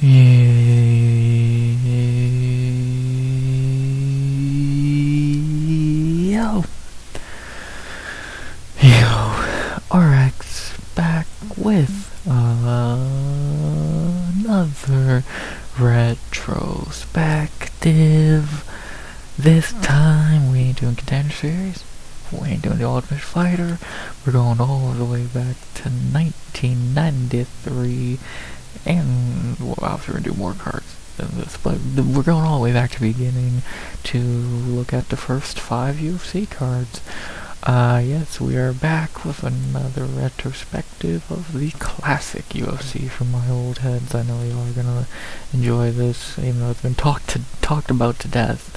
Yo, RX back with another retrospective. This time we ain't doing Contender Series, we ain't doing the Ultimate Fighter, we're going all the way back to 1993, and well, obviously we're gonna do more cards than this, but we're going all the way back to the beginning to look at the first 5 UFC cards. Yes, we are back with another retrospective of the classic UFC from my old heads. I know y'all are gonna enjoy this, even though it's been talked about to death.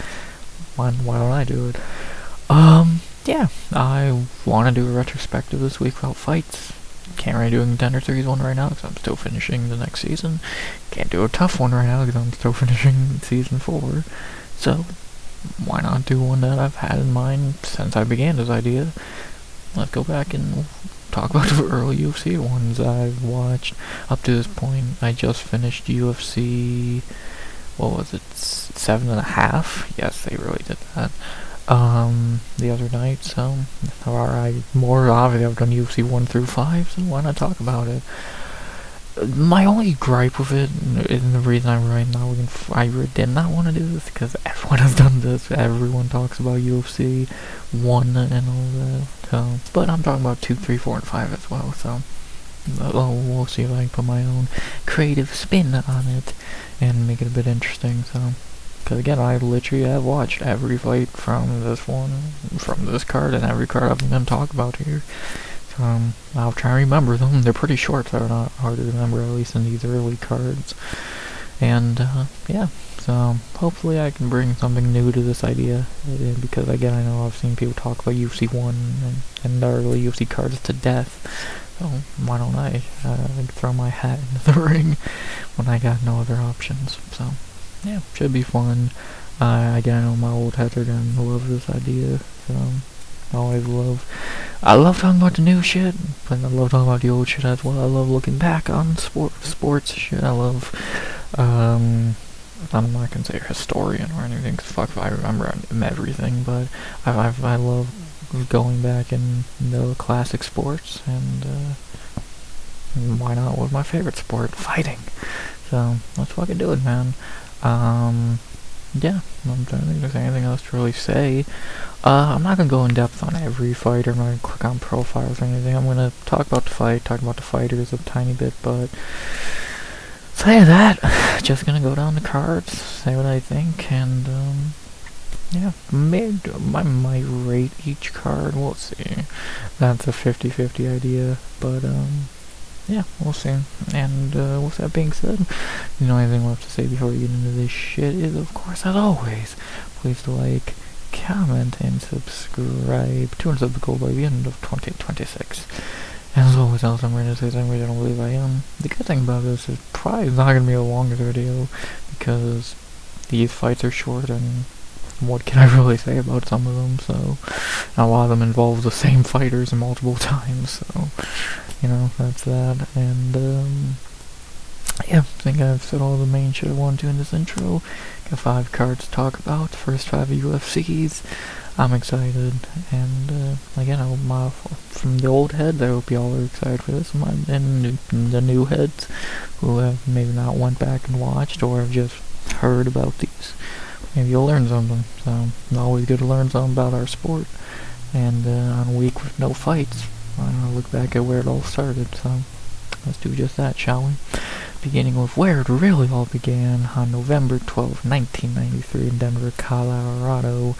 Why don't I do it? Yeah, I want to do a retrospective this week about fights. Can't really do a Contender Series one right now because I'm still finishing the next season. Can't do a tough one right now because I'm still finishing season 4. So, why not do one that I've had in mind since I began this idea? Let's go back and talk about the early UFC ones I've watched up to this point. I just finished UFC, what was it, 7.5? Yes, they really did that. The other night, so, more obviously I've done UFC 1 through 5, so why not talk about it? My only gripe with it, and the reason I'm right now, I did not want to do this, because everyone has done this, everyone talks about UFC 1 and all that, so, but I'm talking about 2, 3, 4, and 5 as well, so, we'll see if I can put my own creative spin on it, and make it a bit interesting, so. Because again, I literally have watched every fight from this card, and every card I'm going to talk about here. So, I'll try and remember them. They're pretty short, so they're not hard to remember, at least in these early cards. And, yeah. So, hopefully I can bring something new to this idea. Because again, I know I've seen people talk about UFC 1 and the early UFC cards to death. So, why don't I throw my hat into the ring when I got no other options. So. Yeah, should be fun. Again, I know my old heads are gonna love this idea, so I love talking about the new shit, but I love talking about the old shit as well. I love looking back on sports shit. I love, I'm not gonna say historian or anything, cause fuck if I remember everything, but I love going back in the classic sports, and why not with my favorite sport, fighting. So, let's fucking do it, man. Yeah, I'm trying to think if there's anything else to really say. I'm not gonna go in depth on every fighter, I'm not gonna click on profiles or anything. I'm gonna talk about the fight, talk about the fighters a tiny bit, but say that, just gonna go down the cards, say what I think, and, yeah, I might rate each card, we'll see. That's a 50-50 idea, but, yeah, we'll see. And with that being said, the only thing left to say before we get into this shit is, of course, as always, please like, comment, and subscribe. 200 subs goal by the end of 2026. And as always else, I'm ready to say something I don't believe I am. The good thing about this is probably not going to be a longer video, because these fights are short, and what can I really say about some of them, so a lot of them involve the same fighters multiple times, so, you know, that's that, and, yeah, I think I've said all the main shit I wanted to in this intro. Got 5 cards to talk about, the first 5 UFCs, I'm excited, and, again, I hope from the old heads, I hope y'all are excited for this, and the new heads, who have maybe not went back and watched, or have just heard about these. Maybe you'll learn something, so it's always good to learn something about our sport, and on a week with no fights, I'll look back at where it all started, so let's do just that, shall we? Beginning with where it really all began, on November 12, 1993 in Denver, Colorado,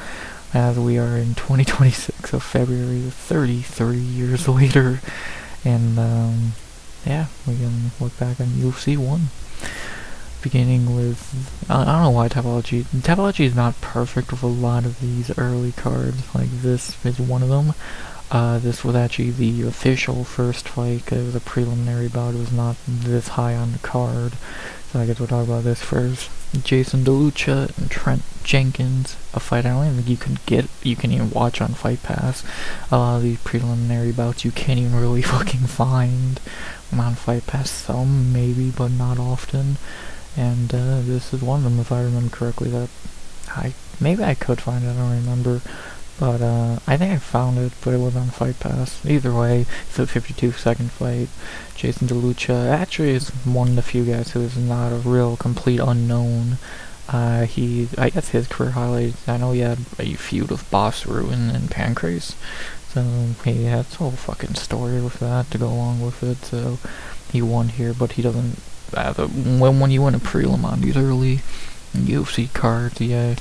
as we are in 2026, so February 33 years later, and yeah, we can look back on UFC 1. Beginning with, I don't know why Typology is not perfect with a lot of these early cards, like this is one of them. This was actually the official first fight, it was a preliminary bout, it was not this high on the card, so I guess we'll talk about this first. Jason DeLucia and Trent Jenkins, a fight I don't even think you can even watch on Fight Pass. A lot of these preliminary bouts you can't even really fucking find on Fight Pass, some maybe, but not often. and this is one of them, if I remember correctly. That maybe I could find it, I don't remember. But I think I found it, but it was on Fight Pass. Either way, it's a 52-second fight. Jason DeLucia actually is one of the few guys who is not a real complete unknown. I guess his career highlights, I know he had a feud with Boss Ruin and Pancrase. So he had a whole fucking story with that to go along with it. So he won here, but he doesn't. When you win a prelim on these early UFC cards, yeah,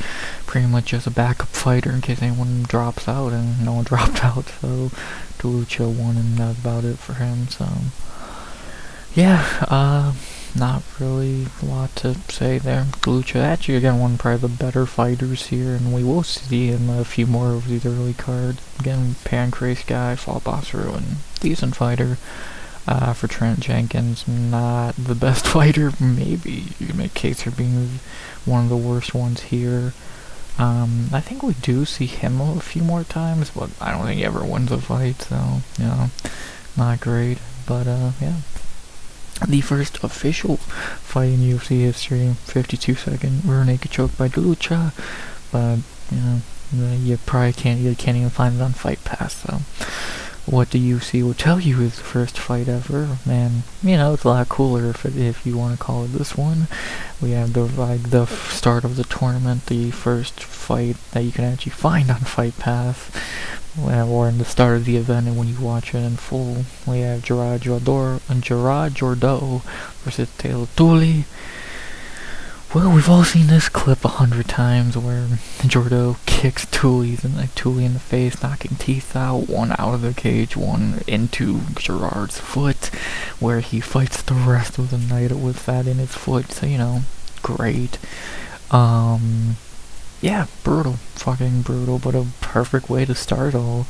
pretty much just a backup fighter in case anyone drops out, and no one dropped out, so DeLucia won, and that's about it for him. So yeah, not really a lot to say there. DeLucia actually again one of probably the better fighters here, and we will see him a few more of these early cards. Again, Pancrase guy, fought Bossru, and decent fighter. For Trent Jenkins, not the best fighter. Maybe you can make a case for being one of the worst ones here. I think we do see him a few more times, but I don't think he ever wins a fight, so, you know, not great. But, yeah. The first official fight in UFC history, 52-second rear naked choke by DeLucia, but, you know, you can't even find it on Fight Pass, so. What the UFC will tell you is the first fight ever, and you know it's a lot cooler if you want to call it this one. We have the start of the tournament, the first fight that you can actually find on Fight Pass, or in the start of the event, and when you watch it in full, we have Gerard Jordeau versus Taylor Tooley. Well, we've all seen this clip 100 times where Jordo kicks Tooley in the face, knocking teeth out, one out of the cage, one into Gerard's foot, where he fights the rest of the night with that in his foot, so, you know, great. Yeah, brutal, fucking brutal, but a perfect way to start all.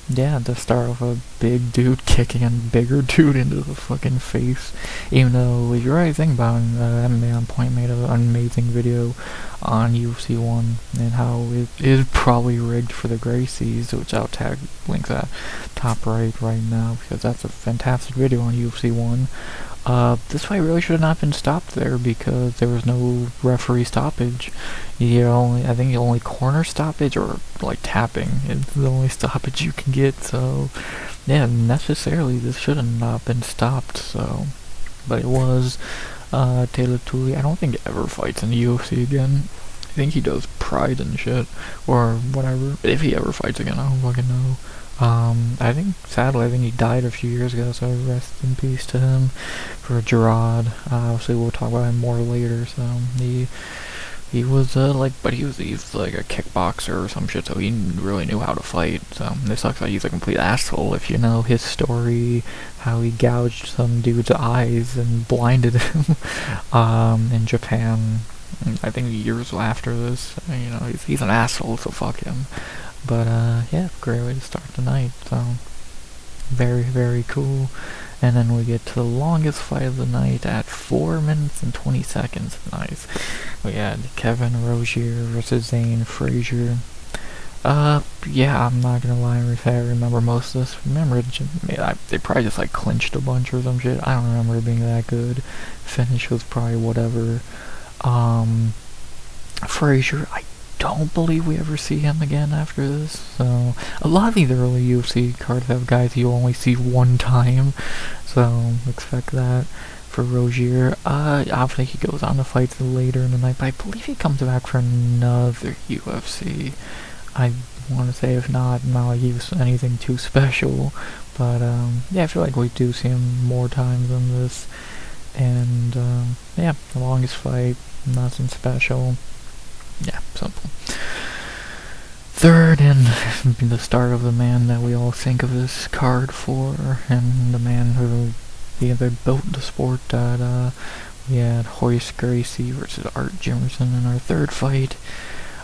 Yeah, to start with a big dude kicking a bigger dude into the fucking face. Even though, if you really think about it, MMA On Point made an amazing video on UFC 1 and how it is probably rigged for the Gracies, which I'll tag links at top right now, because that's a fantastic video on UFC 1. This fight really should have not been stopped there because there was no referee stoppage. I think the only corner stoppage or like tapping is the only stoppage you can get. So yeah, necessarily this should have not been stopped. So, but it was. Taylor Tooley, I don't think ever fights in the UFC again. I think he does Pride and shit or whatever. If he ever fights again, I don't fucking know. Sadly, I think he died a few years ago, so rest in peace to him. For Gerard, obviously we'll talk about him more later, so he was, but he was like a kickboxer or some shit, so he really knew how to fight, so it sucks that he's a complete asshole. If you know his story, how he gouged some dude's eyes and blinded him, in Japan, I think years after this, you know, he's an asshole, so fuck him. But, yeah, great way to start the night, so, very, very cool. And then we get to the longest fight of the night at 4 minutes and 20 seconds. Nice. We had Kevin Rozier versus Zane Frazier. Yeah, I'm not gonna lie, I remember most of this. They probably just, clinched a bunch or some shit. I don't remember it being that good. Finish was probably whatever. Frazier, I don't believe we ever see him again after this. So a lot of these early UFC cards have guys you only see one time, so expect that for Rozier. Obviously he goes on to fight later in the night, but I believe he comes back for another UFC. I want to say, if not like he was anything too special, but yeah, I feel like we do see him more times than this. And yeah, the longest fight, nothing special. Yeah, simple. Third, and the start of the man that we all think of this card for, and the man who they built the sport, that we had Royce Gracie versus Art Jimerson in our third fight.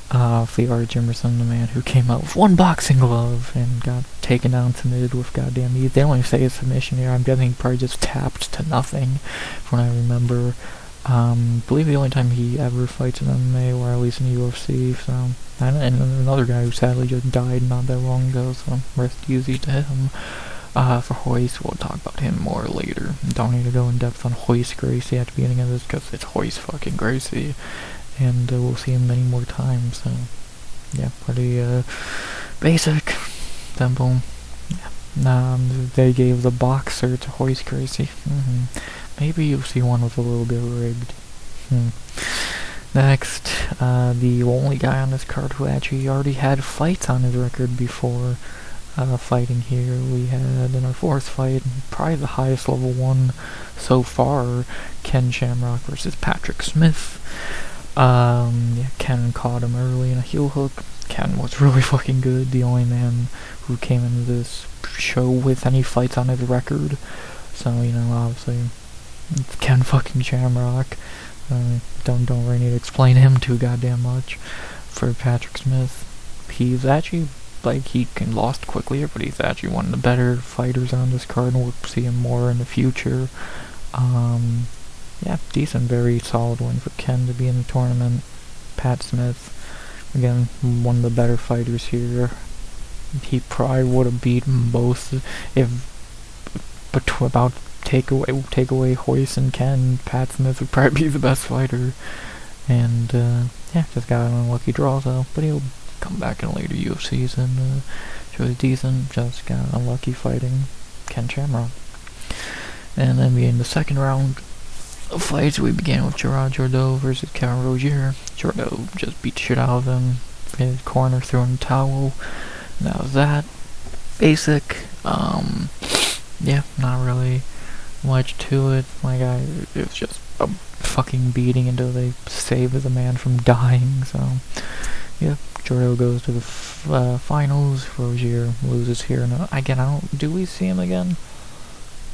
For Art Jimerson, the man who came out with one boxing glove and got taken down submitted with goddamn ease. They don't even say a submission here. I'm guessing he probably just tapped to nothing, from what I remember. I believe the only time he ever fights in MMA, or at least in UFC, so, and another guy who sadly just died not that long ago, so rest easy to him. For Hoist, we'll talk about him more later. Don't need to go in depth on Hoist Gracie at the beginning of this because it's Hoist fucking Gracie, and we'll see him many more times. So yeah, pretty basic, simple. Yeah. They gave the boxer to Hoist Gracie. Maybe UFC 1 was a little bit rigged. Next, the only guy on this card who actually already had fights on his record before fighting here. We had in our fourth fight, probably the highest level one so far, Ken Shamrock versus Patrick Smith. Ken caught him early in a heel hook. Ken was really fucking good, the only man who came into this show with any fights on his record. So, obviously, it's Ken fucking Shamrock. Don't really need to explain him too goddamn much. For Patrick Smith, he's actually, he lost quickly, but he's actually one of the better fighters on this card, and we'll see him more in the future. Decent, very solid win for Ken to be in the tournament. Pat Smith, again, one of the better fighters here. He probably would have beaten both take away Hoist and Ken. Pat Smith would probably be the best fighter. And just got an unlucky draw though, but he'll come back in later UFCs and show he's decent. Just got unlucky fighting Ken Shamrock. And then we in the second round of fights, we began with Gerard Jordeau versus Kevin Rozier. Jordeau just beat the shit out of him. His corner, threw in the towel. And that was that. Basic. Not really much to it. It was just a fucking beating until they saved the man from dying. So, Jordeau goes to the finals. Rozier loses here. And again, do we see him again?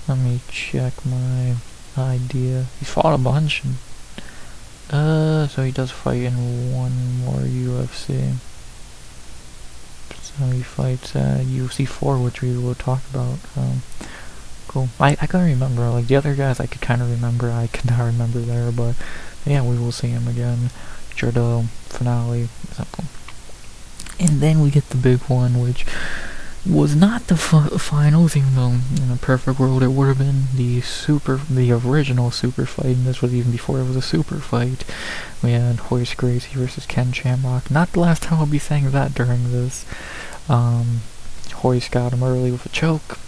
Let me check my idea. He's fought a bunch. So he does fight in one more UFC. So he fights UFC 4, which we will talk about. Cool. I couldn't remember. The other guys I could kind of remember. I could not remember there, but yeah, we will see him again. Jordeau, finale, simple. And then we get the big one, which was not the finals, even though in a perfect world it would have been the original super fight, and this was even before it was a super fight. We had Hoist Gracie versus Ken Shamrock. Not the last time I'll be saying that during this. Hoist got him early with a choke.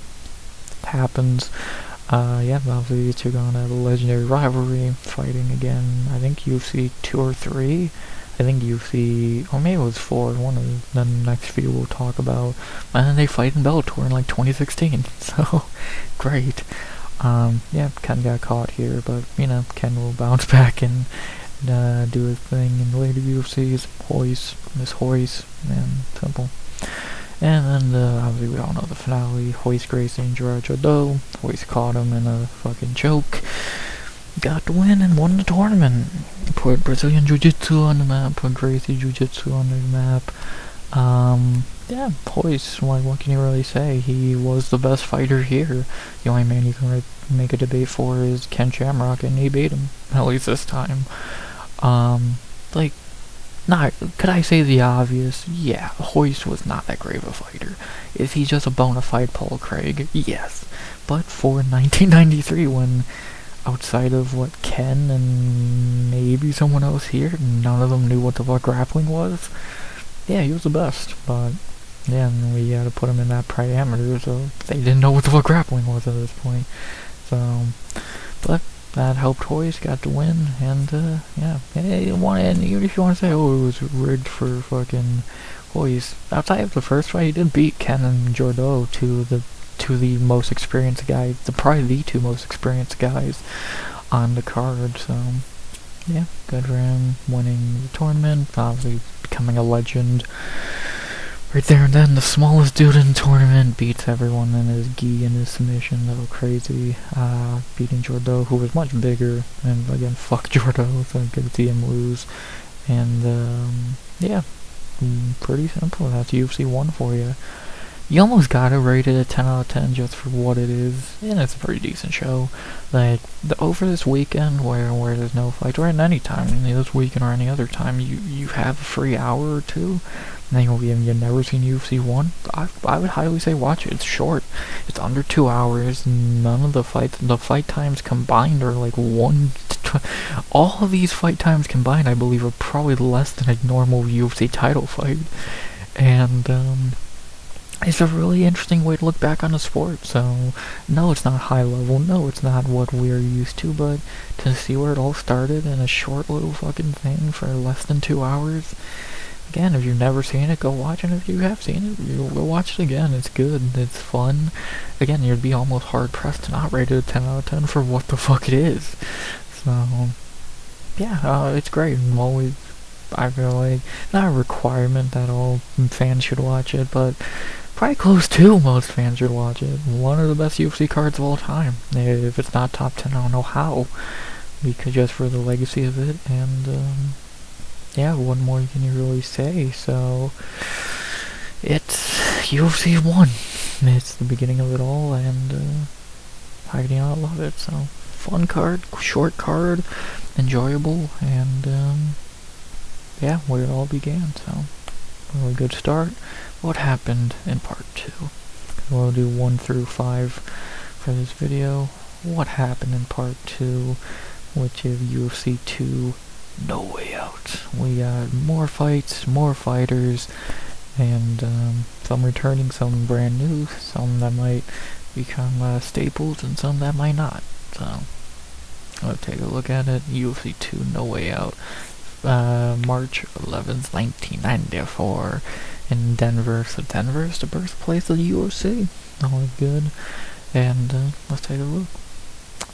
Happens. Obviously these two are gonna have a legendary rivalry, fighting again, I think UFC 2 or 3. I think UFC, or maybe it was 4, one of the next few we'll talk about. And then they fight in Bellator in 2016, so great. Ken got caught here, but Ken will bounce back and do his thing in the later UFCs. Miss Hoist, and simple. And then obviously we all know the finale, Hoist Gracie and Gerard Jordeau. Hoist caught him in a fucking choke. Got the win and won the tournament. Put Brazilian Jiu-Jitsu on the map, put Gracie Jiu-Jitsu on the map. Hoist, what can you really say? He was the best fighter here. The only man you can make a debate for is Ken Shamrock, and he beat him, at least this time. Could I say the obvious? Yeah, Hoist was not that great of a fighter. Is he just a bona fide Paul Craig? Yes. But for 1993, when outside of Ken and maybe someone else here, none of them knew what the fuck grappling was. Yeah, he was the best, but and we had to put him in that parameter, so they didn't know what the fuck grappling was at this point. So, but that helped Hoist, got the win, and and even if you want to say, it was rigged for fucking Hoist, outside of the first fight, he did beat Ken and Jordeau to the most experienced guys, probably the two most experienced guys on the card. So good for him, winning the tournament, obviously becoming a legend right there and then. The smallest dude in the tournament beats everyone in his gi and his submission. That was crazy. Beating Jordeau, who was much bigger, and again, fuck Jordeau, so good to see him lose. And pretty simple. That's UFC 1 for you. you almost gotta rate it a 10 out of 10 just for what it is, and it's a pretty decent show. Like, over this weekend where there's no fights, or at any time, this weekend or any other time, you have a free hour or two, and you've never seen UFC 1, I would highly say watch it. It's short. It's under 2 hours. None of the fight times combined are like all of these fight times combined, I believe, are probably less than a normal UFC title fight. And, it's a really interesting way to look back on the sport. So, no, it's not high level. No, it's not what we're used to. But to see where it all started in a short little fucking thing for less than 2 hours. Again, if you've never seen it, go watch it. If you have seen it, you'll go watch it again. It's good. It's fun. Again, you'd be almost hard pressed to not rate it a 10 out of 10 for what the fuck it is. So, yeah, it's great. I feel like, not a requirement that all fans should watch it, but probably close to most fans should watch it. One of the best UFC cards of all time. If it's not top 10, I don't know how. Because just for the legacy of it, and, yeah, what more can you really say? So, it's UFC 1. It's the beginning of it all, and, I love it. So, fun card, short card, enjoyable, and, yeah, where it all began. So, really good start. What happened in part 2? We'll do 1 through 5 for this video. What happened in part 2, which is UFC 2 No Way Out. We got more fights, more fighters, and some returning, some brand new, some that might become staples, and some that might not. So, let's take a look at it. UFC 2 No Way Out. March 11th, 1994, in Denver. So Denver is the birthplace of the UFC. Always good. And let's take a look.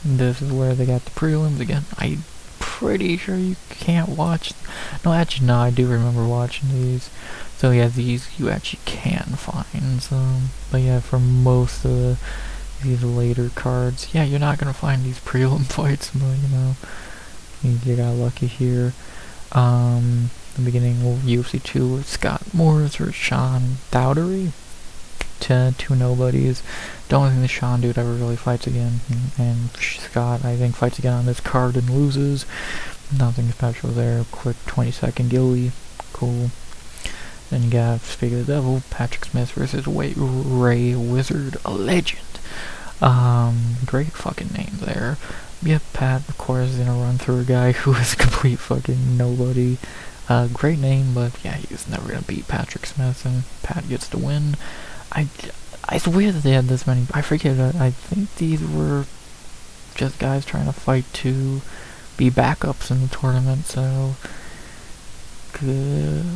This is where they got the prelims again. I'm pretty sure you can't watch. No, actually, no. I do remember watching these. So yeah, these you actually can find. So, but yeah, for most of these later cards, yeah, you're not gonna find these prelim fights. But you got lucky here. The beginning of UFC 2 with Scott Morris or Sean Dowdery. Two nobodies. Don't think the Sean dude ever really fights again. And Scott, I think, fights again on this card and loses. Nothing special there. Quick 20-second gilly. Cool. Then you got, speak of the devil, Patrick Smith versus Ray Wizard, a legend. Great fucking name there. Yep, Pat, of course, is gonna run through a guy who is a complete fucking nobody. Great name, but yeah, he's never gonna beat Patrick Smith, and Pat gets the win. It's weird that they had this many. I forget. I think these were just guys trying to fight to be backups in the tournament. So,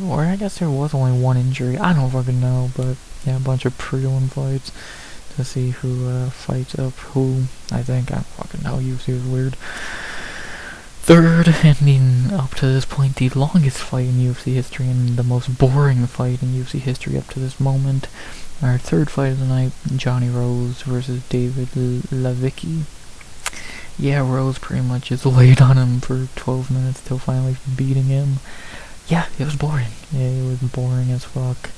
or I guess there was only one injury. I don't fucking know, but yeah, a bunch of prelim fights to see who fights up who. I think, I don't fucking know. UFC was weird. Third, and up to this point, the longest fight in UFC history and the most boring fight in UFC history up to this moment. Our third fight of the night, Johnny Rose versus David Levicki. Yeah, Rose pretty much just laid on him for 12 minutes till finally beating him. Yeah, it was boring. Yeah, it was boring as fuck.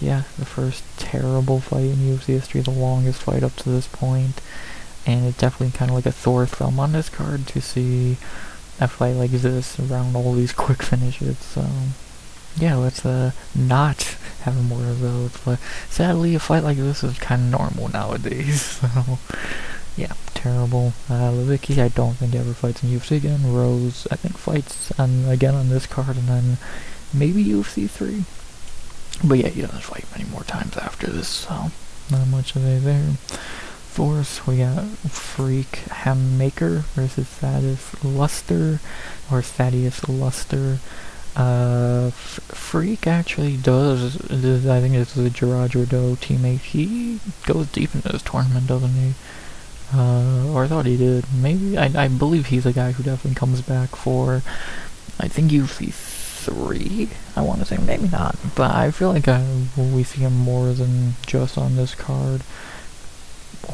Yeah, the first terrible fight in UFC history, the longest fight up to this point. And it's definitely kind of like a Thor thumb on this card to see a fight like this around all these quick finishes. So, yeah, let's not have more of those. But sadly, a fight like this is kind of normal nowadays. So, yeah, terrible. Levicki, I don't think ever fights in UFC again. Rose, I think fights again on this card, and then maybe UFC 3. But yeah, he doesn't fight many more times after this, so not much of it there. Fourth, we got Freak Hammaker versus Thaddeus Luster, or Thaddeus Luster. Freak actually does, I think this is a Gerard Jordo teammate. He goes deep into this tournament, doesn't he? Or I thought he did. Maybe, I believe he's a guy who definitely comes back for, I think, UFC 3, I want to say. Maybe not, but I feel like we see him more than just on this card.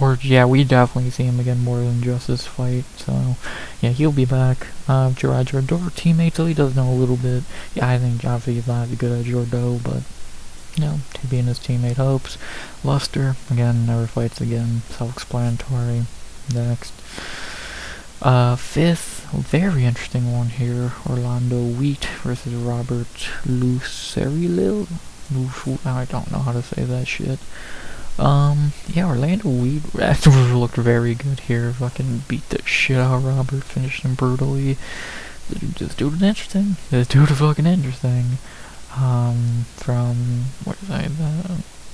Or, yeah, we definitely see him again more than just this fight. So, yeah, he'll be back. Gerard Jordo teammate, so he does know a little bit. Yeah, I think obviously he's not as good as Jordo, but TB and his teammate hopes. Luster, again, never fights again. Self-explanatory. Next. Fifth, very interesting one here. Orlando Wheat versus Robert Lucerilil. I don't know how to say that shit. Orlando Wheat actually looked very good here. Fucking beat the shit out of Robert, finished him brutally. This dude is interesting. This dude is fucking interesting. From, what is that?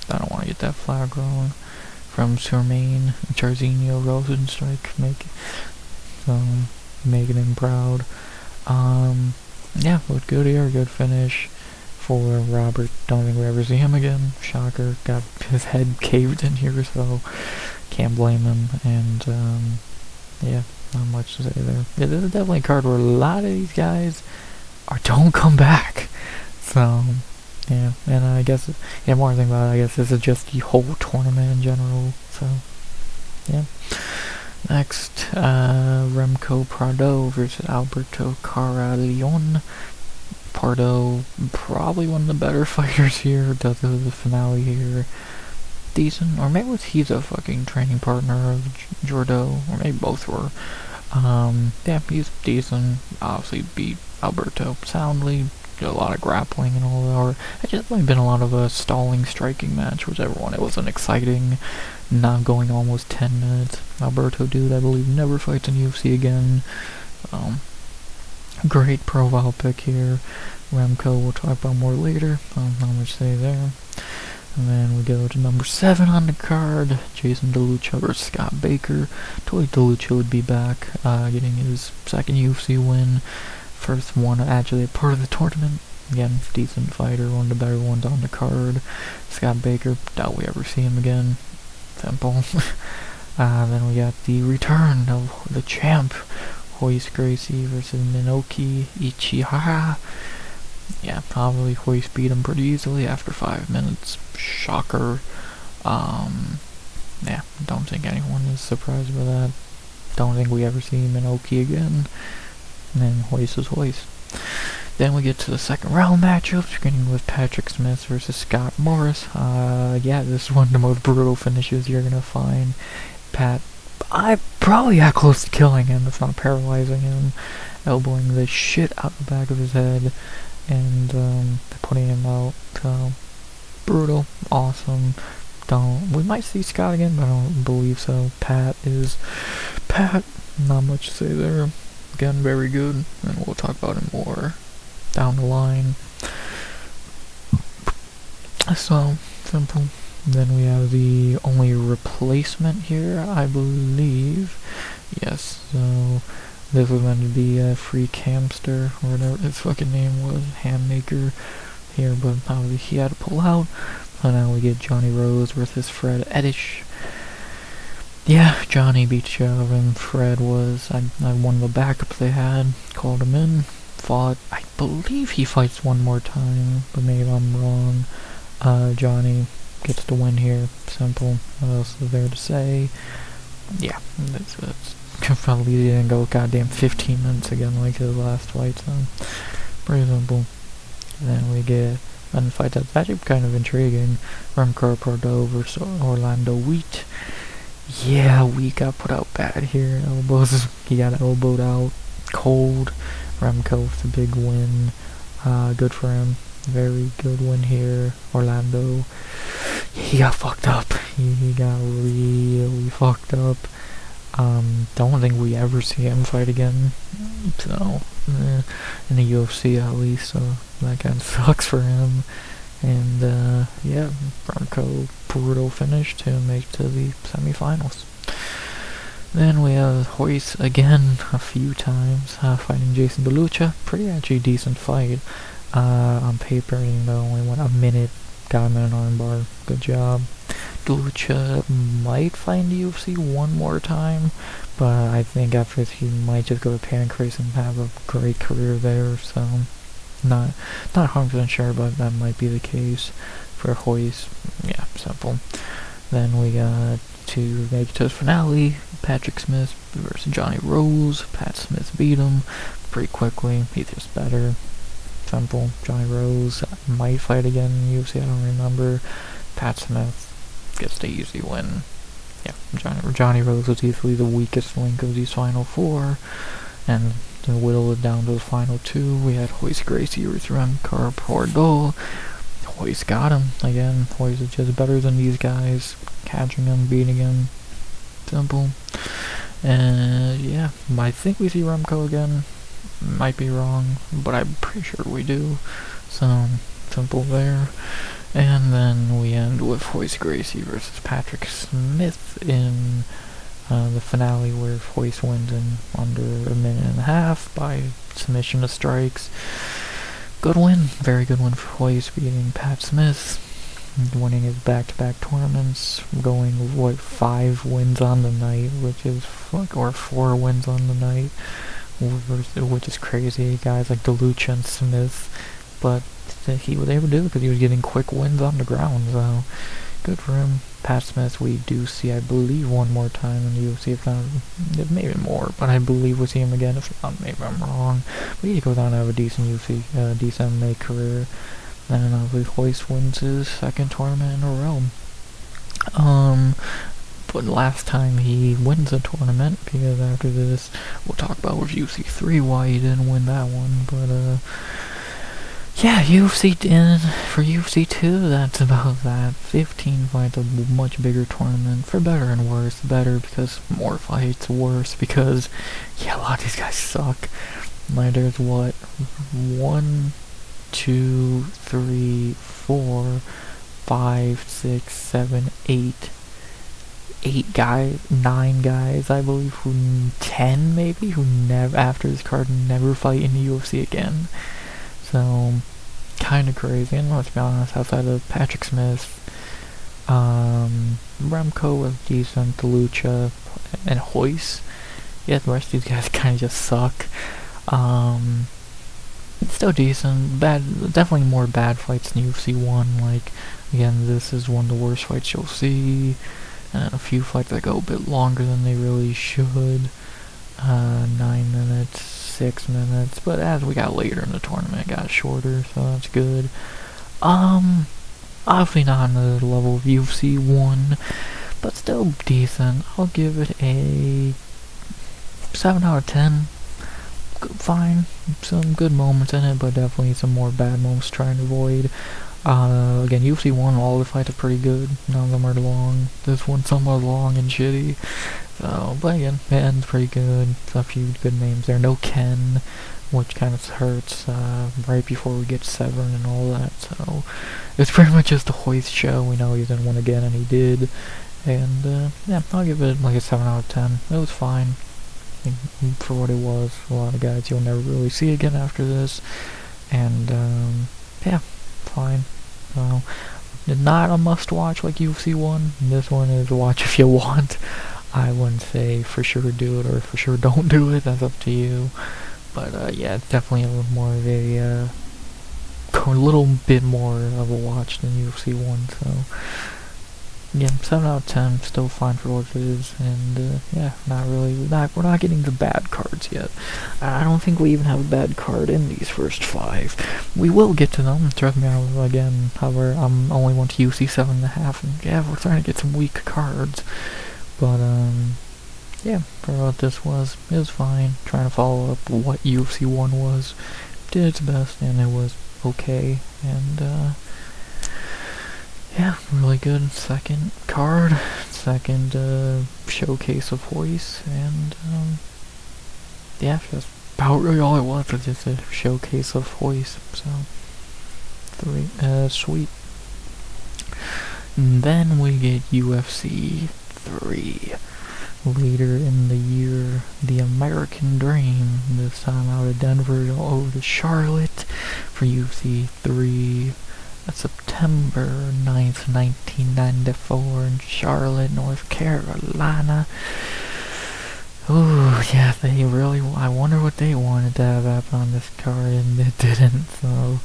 I don't want to get that flag wrong. From Surmain, Charzinho, Rosenstrike, making him proud. Looked good here, good finish for Robert. Don't think we ever see him again. Shocker, got his head caved in here, so can't blame him. And, not much to say there. Yeah, this is definitely a card where a lot of these guys don't come back. So, yeah, and I guess, more to think about it, I guess this is just the whole tournament in general, so, yeah. Next, Remco Prado versus Alberto Caraleon. Pardo, probably one of the better fighters here, does the finale here. Decent, or maybe he's a fucking training partner of Jordo, or maybe both were. He's decent, obviously beat Alberto soundly, did a lot of grappling and all that, or it just might have been a lot of a stalling striking match, whichever one. It wasn't exciting, not going almost 10 minutes. Alberto, dude, I believe never fights in UFC again. Great profile pick here. Remco we'll talk about more later, not much to say there. And then we go to number 7 on the card, Jason DeLucia versus Scott Baker. Totally DeLucia would be back, getting his second UFC win. First one actually a part of the tournament. Again, decent fighter, one of the better ones on the card. Scott Baker, doubt we ever see him again. Simple. Then we got the return of the champ, Royce Gracie versus Minoki Ichihara. Yeah, probably Royce beat him pretty easily after 5 minutes. Shocker. Don't think anyone is surprised by that. Don't think we ever see Minoki again. And then Royce is Royce. Then we get to the second round matchup, beginning with Patrick Smith versus Scott Morris. This is one of the most brutal finishes you're gonna find. Pat, I probably got close to killing him, if not paralyzing him, elbowing the shit out the back of his head, and putting him out. So, brutal, awesome. We might see Scott again, but I don't believe so. Pat, not much to say there. Again, very good, and we'll talk about him more down the line. So, simple. Then we have the only replacement here, I believe. Yes, so this was meant to be a Freak Hamster, or whatever his fucking name was, Hammaker here, but obviously he had to pull out. So now we get Johnny Rose versus Fred Edish. Yeah, Johnny beat the shit out of him. Fred was, one of the backups they had, called him in, fought. I believe he fights one more time, but maybe I'm wrong. Johnny gets the win here. Simple. What else is there to say? Yeah, that's probably didn't go goddamn 15 minutes again like his last fight, so pretty simple. And then we get another fight that's actually kind of intriguing. Remco Prado versus Orlando Wheat. Yeah, Wheat got put out bad here. He got elbowed out cold. Remco with a big win. Good for him. Very good win here. Orlando, he got fucked up. He got really fucked up. Don't think we ever see him fight again. So, in the UFC at least, so that kind of sucks for him. And, Remco brutal finish to make to the semifinals. Then we have Royce again a few times, fighting Jason DeLucia. Pretty actually decent fight. On paper, only went a minute, got him in an armbar. Good job. DeLucia might find the UFC one more time, but I think after this he might just go to Pancrase and have a great career there, so not 100% sure, but that might be the case for Royce. Yeah, simple. Then we got to make it to the finale, Patrick Smith versus Johnny Rose. Pat Smith beat him pretty quickly. He's just better. simple. Johnny Rose might fight again in UFC, I don't remember. Pat Smith gets the easy win. Yeah, Johnny Rose was easily the weakest link of these final four, and to whittle it down to the final two, we had Royce Gracie versus Remcar Pordol. Royce got him again. Royce is just better than these guys, catching him, beating him. Simple. And yeah, I think we see Remco again. Might be wrong, but I'm pretty sure we do. So simple there. And then we end with Royce Gracie versus Patrick Smith in the finale, where Royce wins in under a minute and a half by submission to strikes. Good win, very good win for Royce, beating Pat Smith, winning his back-to-back tournaments, going 5 wins on the night, or 4 wins on the night, which is crazy. Guys like DeLucia and Smith, but he was able to do it because he was getting quick wins on the ground, so good for him. Pat Smith we do see, I believe, one more time in the UFC, if not, maybe more, but I believe we'll see him again, if not, maybe I'm wrong. But he goes on to have a decent UFC, decent MMA career, and obviously Royce wins his second tournament in a row. But last time he wins a tournament, because after this, we'll talk about with UFC 3 why he didn't win that one, but yeah, for UFC 2, that's about that. 15 fights, a much bigger tournament, for better and worse. Better because more fights, worse because, yeah, a lot of these guys suck. Like, there's 1, 2, 3, 4, 5, 6, 7, 8 guys, 9 guys, I believe, 10 maybe, who never, after this card, never fight in the UFC again. So, kinda crazy, and let's be honest, outside of Patrick Smith, Remco was decent, DeLucia, and Royce, yeah, the rest of these guys kinda just suck. Still decent, definitely more bad fights in UFC 1, like, again, this is one of the worst fights you'll see, and a few fights that go a bit longer than they really should, 9 minutes, 6 minutes, but as we got later in the tournament, it got shorter, so that's good. Obviously not on the level of UFC 1, but still decent. I'll give it a 7 out of 10. Fine, some good moments in it, but definitely some more bad moments trying to avoid. Again, UFC 1, all the fights are pretty good. None of them are long. This one's somewhat long and shitty. So, but again, it ends pretty good. A few good names there. No Ken, which kind of hurts, right before we get Severn and all that. So, it's pretty much just a Royce show. We know he didn't win again, and he did. And, yeah, I'll give it like a 7 out of 10. It was fine. For what it was. A lot of guys you'll never really see again after this. And, yeah, fine. So, not a must-watch like UFC 1. This one is a watch if you want. I wouldn't say for sure do it or for sure don't do it. That's up to you. But yeah, it's definitely a little more of a little bit more of a watch than UFC 1. So yeah, 7 out of 10, still fine for what it is. And yeah, we're not getting the bad cards yet. I don't think we even have a bad card in these first 5. We will get to them. Trust me, again, however, I'm only went to UFC 7.5, and yeah, we're starting to get some weak cards. But, yeah, for what this was, it was fine. Trying to follow up what UFC 1 was. Did its best, and it was okay. And, yeah, really good second card. Second, showcase of Royce. And, yeah, that's about really all it was. It's just a showcase of Royce. So, sweet. And then we get UFC 3. Later in the year, the American Dream, this time out of Denver over to Charlotte for UFC 3. September 9th, 1994 in Charlotte, North Carolina. Ooh, yeah, I wonder what they wanted to have happen on this card, and it didn't, so,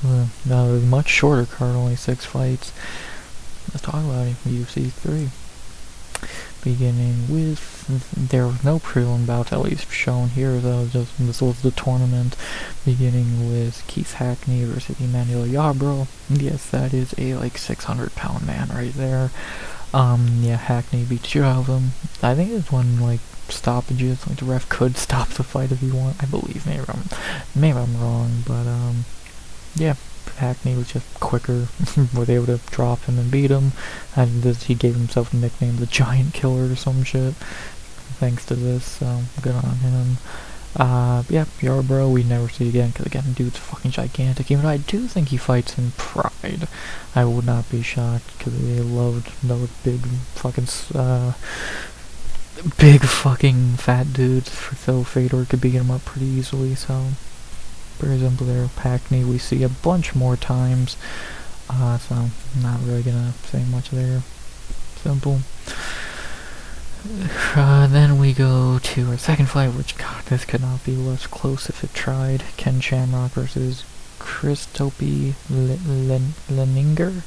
no, it was a much shorter card, only 6 fights. Let's talk about it, UFC 3. beginning with, there was no prelim bouts at least shown here though, just this was the tournament, beginning with Keith Hackney versus Emmanuel Yarbrough. Yes, that is a like 600-pound man right there. Yeah, Hackney beat the shit out of him. I think it's one like stoppages, like the ref could stop the fight if he want, I believe. Maybe I'm wrong, but yeah, Hackney was just quicker, was able to drop him and beat him, and he gave himself a nickname, the Giant Killer or some shit, thanks to this, so good on him. Yeah, Yarbrough we never see again, because again, dude's fucking gigantic, even though I do think he fights in Pride. I would not be shocked, because they loved those big fucking fat dudes, so Fedor could beat him up pretty easily, so pretty simple there. Hackney we see a bunch more times, so I'm not really gonna say much there. Simple. Then we go to our second fight, which, god, this could not be less close if it tried. Ken Shamrock versus Kristopi Leninger?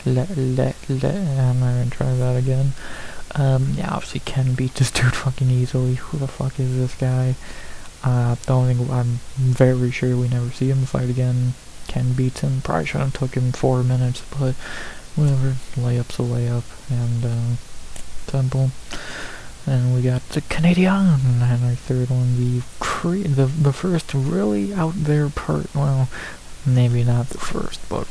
I'm not gonna try that again. Yeah, obviously Ken beat this dude fucking easily. Who the fuck is this guy? I'm very sure we never see him fight again. Ken beats him. Probably should have took him 4 minutes, but whatever. Layup's a layup, and simple. And we got the Canadian, and our third one, the first really out there well, maybe not the first, but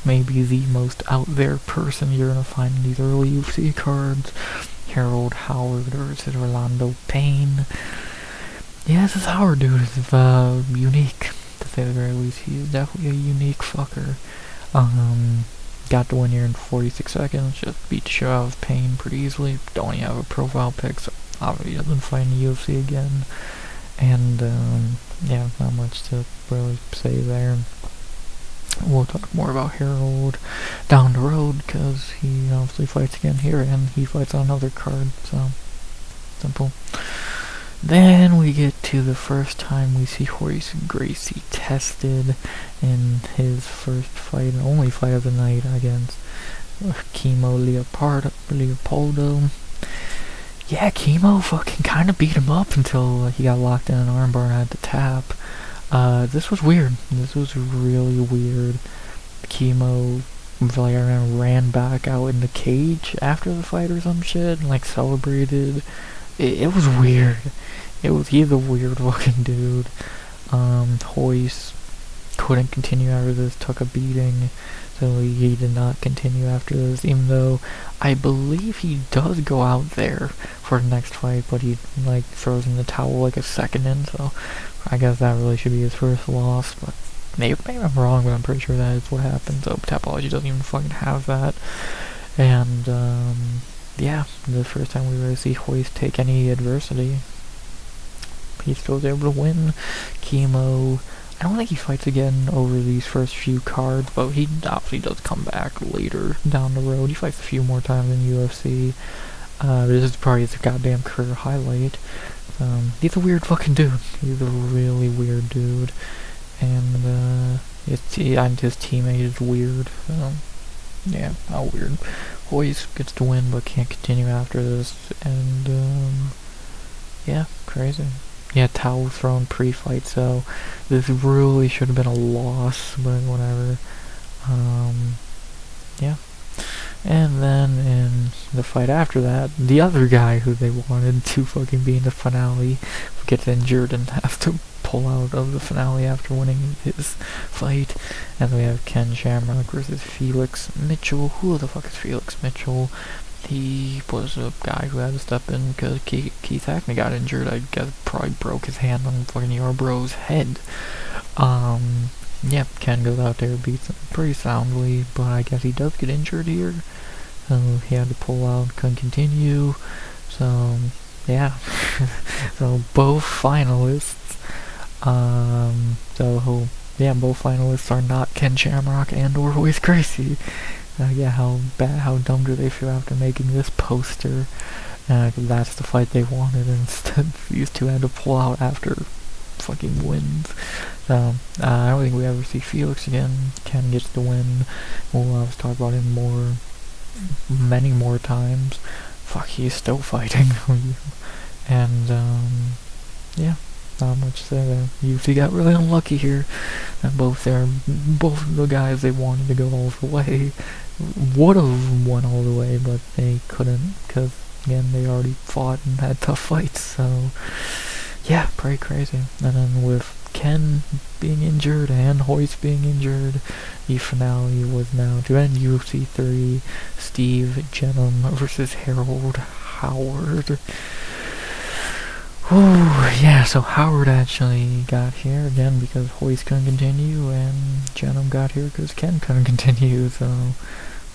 maybe the most out there person you're gonna find in these early UFC cards. Harold Howard versus Orlando Payne. Yeah, this Howard dude is unique, to say the very least. He's definitely a unique fucker. Got the win here in 46 seconds, just beat the shit out of Payne pretty easily. Don't even have a profile pic, so obviously he doesn't fight in the UFC again. And, yeah, not much to really say there. We'll talk more about Harold down the road, because he obviously fights again here, and he fights on another card, so simple. Then we get to the first time we see Royce Gracie tested in his first fight, and only fight of the night, against Kimo Leopoldo. Yeah, Kimo fucking kinda beat him up until he got locked in an armbar and had to tap. This was weird. This was really weird. Kimo, like, I remember, ran back out in the cage after the fight or some shit, and like celebrated. It was weird. He's a weird fucking dude. Royce couldn't continue after this, took a beating, so he did not continue after this, even though I believe he does go out there for the next fight, but he like throws in the towel like a second in, so I guess that really should be his first loss, but maybe I'm wrong, but I'm pretty sure that is what happened, so Tapology doesn't even fucking have that. And yeah, the first time we really see Royce take any adversity. He still was able to win. Kimo, I don't think he fights again over these first few cards, but he obviously does come back later down the road. He fights a few more times in UFC. This is probably his goddamn career highlight. He's a weird fucking dude. He's a really weird dude. And his teammate is weird. So, yeah, how weird. Royce gets to win, but can't continue after this. And, yeah, crazy. Yeah, towel thrown pre-fight, so this really should have been a loss, but whatever. Yeah. And then in the fight after that, the other guy who they wanted to fucking be in the finale gets injured and has to pull out of the finale after winning his fight. And we have Ken Shamrock versus Felix Mitchell. Who the fuck is Felix Mitchell? He was a guy who had to step in because Keith Hackney got injured. I guess probably broke his hand on fucking Yarbrough's head. Yeah, Ken goes out there, beats him pretty soundly, but I guess he does get injured here. So he had to pull out, couldn't continue. So, yeah. So both finalists, both finalists are not Ken Shamrock and or Royce Gracie. Yeah, how dumb do they feel after making this poster? 'Cause that's the fight they wanted, and instead these two had to pull out after fucking wins. So, I don't think we ever see Felix again. Ken gets the win. We'll talk about him many more times. fuck, he's still fighting. And, yeah, not much to say there. UFC got really unlucky here. And both of the guys they wanted to go all the way would have won all the way, but they couldn't, because, again, they already fought and had tough fights, so, yeah, pretty crazy. And then with Ken being injured and Hoist being injured, the finale was now to end UFC 3, Steve Jenham versus Harold Howard. Ooh, yeah, so Howard actually got here again because Hoist couldn't continue, and Jenham got here because Ken couldn't continue, so,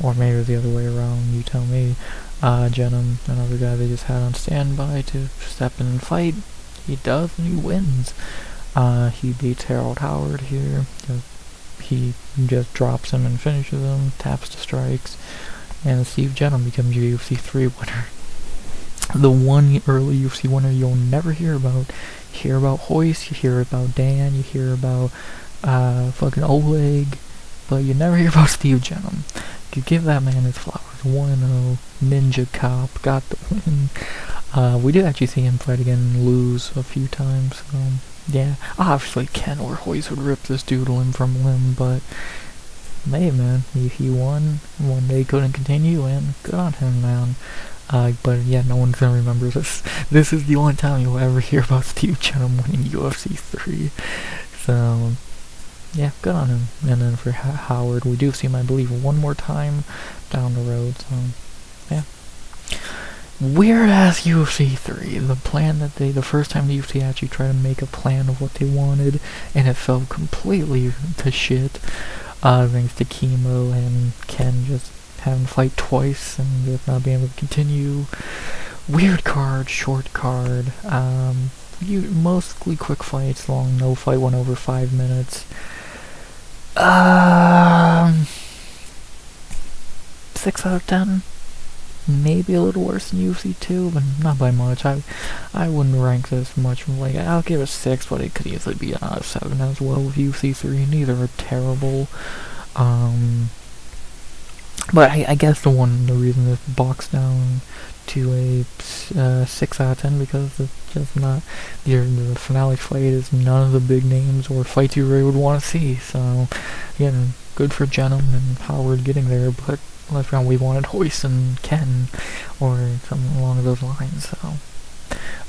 or maybe it was the other way around, you tell me. Jenham, another guy they just had on standby to step in and fight. He does, and he wins. He beats Harold Howard here. He just drops him and finishes him, taps the strikes, and Steve Jenham becomes your UFC 3 winner. The one early UFC winner you'll never hear about. You hear about Hoist, you hear about Dan, you hear about fucking Oleg, but you never hear about Steve Jenham. You give that man his flowers. 1-0, Ninja Cop, got the win. We did actually see him fight again and lose a few times, so yeah. Obviously Ken or Hoist would rip this dude limb from limb, but hey man, he won when they couldn't continue, and good on him, man. But yeah, no one's gonna remember this. This is the only time you'll ever hear about Steve Jenham winning UFC 3. So, yeah, good on him. And then for Howard, we do see him, I believe, one more time down the road, so, yeah. Weird ass UFC 3. The plan that the first time the UFC actually tried to make a plan of what they wanted, and it fell completely to shit. Thanks to Chemo and Ken just having to fight twice and just not being able to continue. Weird card, short card. Mostly quick fights, long no fight went over 5 minutes. 6 out of 10. Maybe a little worse than UFC 2, but not by much. I wouldn't rank this much. Like, I'll give it 6, but it could easily be a 7 as well with UFC 3. Neither are terrible. But I guess the reason this boxed down to a 6 out of 10 because it's just not the finale fight is none of the big names or fights you really would want to see. So again, good for Jenham and Howard getting there, but last round we wanted Hoist and Ken or something along those lines. So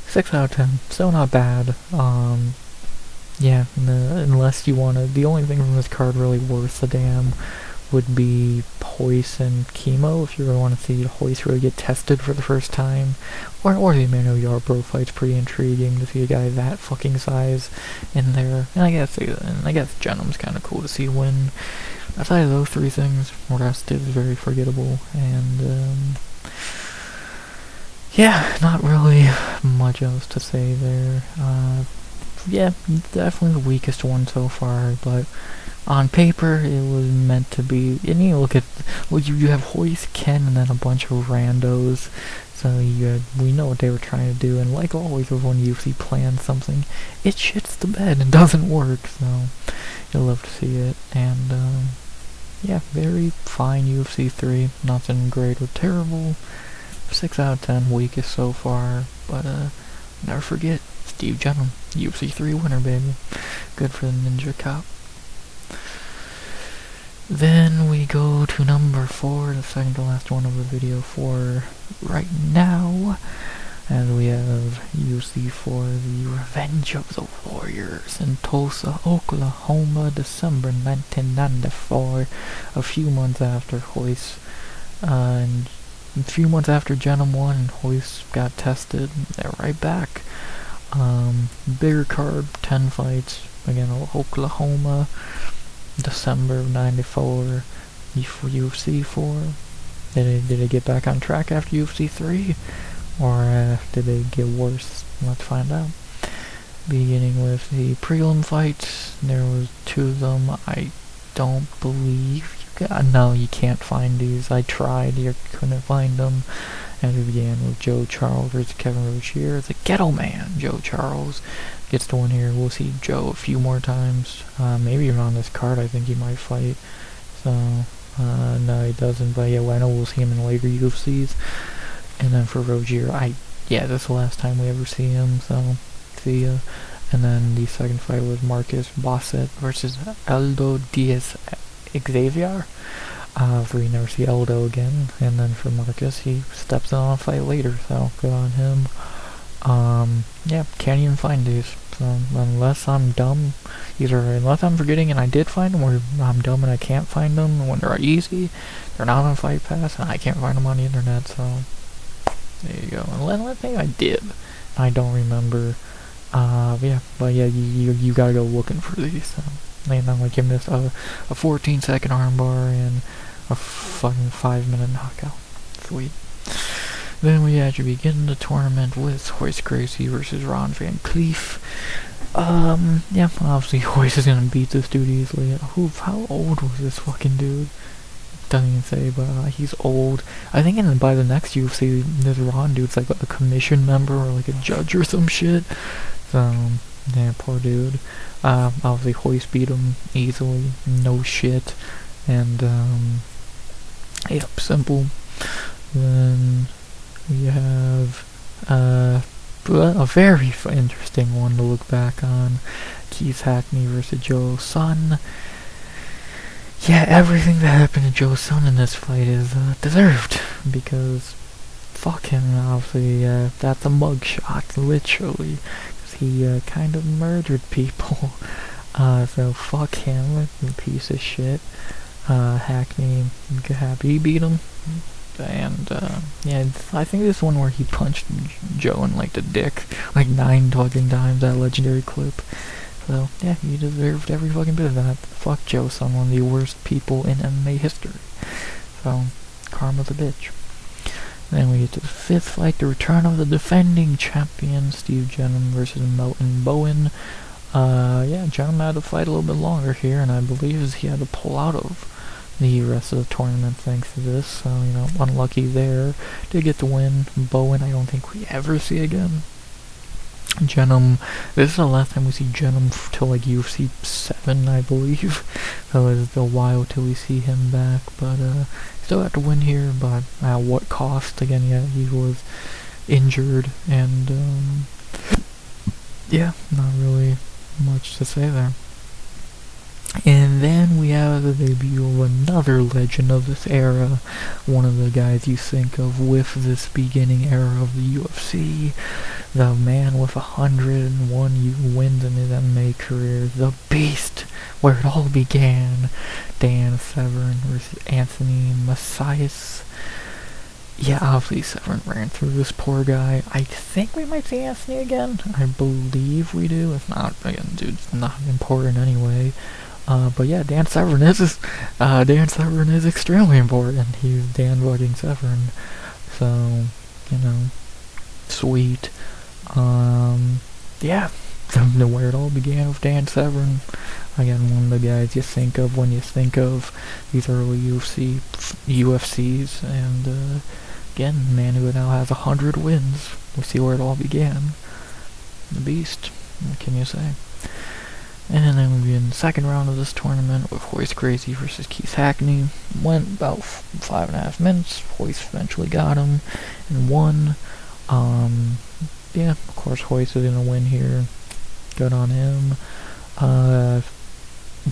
6 out of 10, still not bad. Yeah, unless you want to, the only thing from this card really worth a damn would be Hoist and Chemo, if you really want to see Hoist really get tested for the first time. Or the Emmanuel Yarbrough fight's pretty intriguing to see a guy that fucking size in there. And I guess Jenham's kind of cool to see win. Outside of those 3 things, the rest is very forgettable. And, yeah, not really much else to say there. Yeah, definitely the weakest one so far, but on paper, it was meant to be. And you look at, well, you have Hoist, Ken, and then a bunch of randos. So we know what they were trying to do. And like always, when UFC plans something, it shits the bed and doesn't work. So you'll love to see it. And yeah, very fine UFC 3. Nothing great or terrible. 6 out of 10, weakest so far. But never forget, Steve Jenham, UFC 3 winner, baby. Good for the Ninja Cop. Then we go to number 4, the second to last one of the video for right now. And we have UFC for the Revenge of the Warriors in Tulsa, Oklahoma, December 1994. A few months after Hoist, and a few months after Jenham won and Hoist got tested, they're right back. Bigger card, 10 fights, again, Oklahoma, December of 94, UFC 4. Did they get back on track after UFC 3? Or did they get worse? Let's find out. Beginning with the prelim fights, there was 2 of them. I don't believe no, you can't find these. I tried, you couldn't find them. And it began with Joe Charles versus Kevin Rozier. The Ghetto Man, Joe Charles, gets the win here. We'll see Joe a few more times. Maybe even on this card, I think he might fight. So, no, he doesn't. But yeah, I know we'll see him in later UFCs. And then for Rogier, yeah, that's the last time we ever see him, so see ya. And then the second fight was Marcus Bassett versus Aldo Diaz Xavier. So we never see Aldo again. And then for Marcus, he steps in on a fight later, so good on him. Yeah, can't even find these. So unless I'm dumb, unless I'm forgetting and I did find them, or I'm dumb and I can't find them when they're easy, they're not on Fight Pass, and I can't find them on the internet, so there you go. Unless maybe I did, I don't remember. Yeah, but yeah, you gotta go looking for these. So, not like you missed a 14-second armbar and a fucking 5-minute knockout. Sweet. Then we actually begin the tournament with Royce Gracie versus Ron Van Cleef. Yeah, obviously Royce is gonna beat this dude easily. How old was this fucking dude? Doesn't even say, but he's old. I think by the next UFC, this Ron dude's like a commission member or like a judge or some shit. So, yeah, poor dude. Obviously Royce beat him easily, no shit. And, yep, simple. Then we have a very interesting one to look back on. Keith Hackney versus Joe Son. Yeah, everything that happened to Joe Son in this fight is deserved, because fuck him, obviously. That's a mugshot, literally, because he kind of murdered people. So fuck him, you piece of shit. Hackney, happy he beat him. And, yeah, I think this one where he punched Joe in, like, the dick, like 9 fucking times, that legendary clip. So, yeah, he deserved every fucking bit of that. Fuck Joe Son, one of the worst people in MMA history. So, karma's a bitch. Then we get to the 5th fight, the return of the defending champion, Steve Jenham versus Melton Bowen. Yeah, Jenham had to fight a little bit longer here, and I believe he had to pull out of the rest of the tournament thanks to this, so, unlucky there. Did get the win. Bowen, I don't think we ever see again. Jenham, this is the last time we see Jenham till like UFC 7, I believe. So it's a while till we see him back, but still have to win here, but at what cost? Again, yeah, he was injured, and yeah, not really much to say there. And then we have the debut of another legend of this era, one of the guys you think of with this beginning era of the UFC, the man with 101 wins in his MMA career, the beast, where it all began, Dan Severn versus Anthony Macias. Yeah, obviously Severn ran through this poor guy. I think we might see Anthony again. I believe we do. If not, again, dude, it's not important anyway. But yeah, Dan Severn is extremely important. He's Dan fucking Severn. So, sweet. Yeah, where it all began with Dan Severn. Again, one of the guys you think of when you think of these early UFCs, and again, man who now has 100 wins. We see where it all began. The beast. What can you say? And then we'll be in the second round of this tournament with Royce Gracie versus Keith Hackney. Went about 5.5 minutes. Royce eventually got him and won. Yeah, of course Royce is gonna win here. Good on him.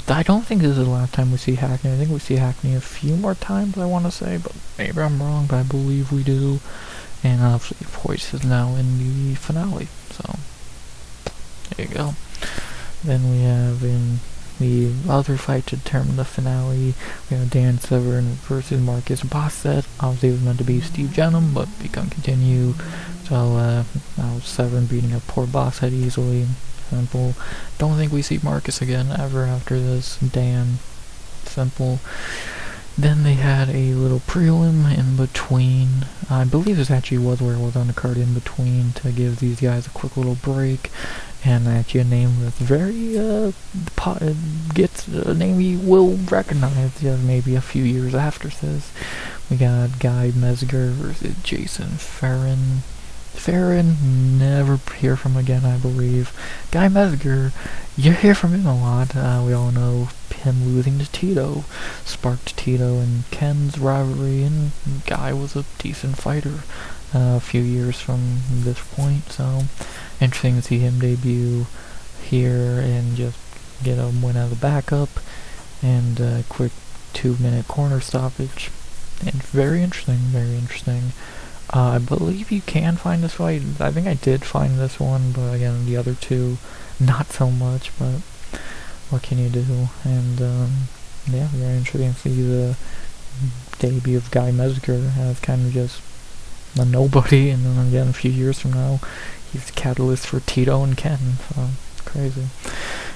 I don't think this is the last time we see Hackney. I think we see Hackney a few more times, I want to say, but maybe I'm wrong, but I believe we do. And obviously Royce is now in the finale, so there you go. Then we have in the other fight to determine the finale, we have Dan Severn versus Marcus Bassett. Obviously it was meant to be Steve Jenham, but we can continue. So now Severn beating up poor Bassett easily. Simple. Don't think we see Marcus again ever after this. Dan. Simple. Then they had a little prelim in between. I believe this actually was where it was on the card in between to give these guys a quick little break. And actually a name that's very, gets a name you will recognize maybe a few years after this. We got Guy Mesger versus Jason Farron. Farron, never hear from again, I believe. Guy Mesger, you hear from him a lot. We all know him losing to Tito sparked Tito and Ken's rivalry, and Guy was a decent fighter. a few years from this point, so interesting to see him debut here and just get a win out of the backup and a quick 2-minute corner stoppage. And very interesting, very interesting. I believe you can find this fight. I think I did find this one, but again, the other two, not so much, but what can you do? And, yeah, very interesting to see the debut of Guy Mezger as kind of just a nobody, and then again, a few years from now, he's the catalyst for Tito and Ken, so crazy.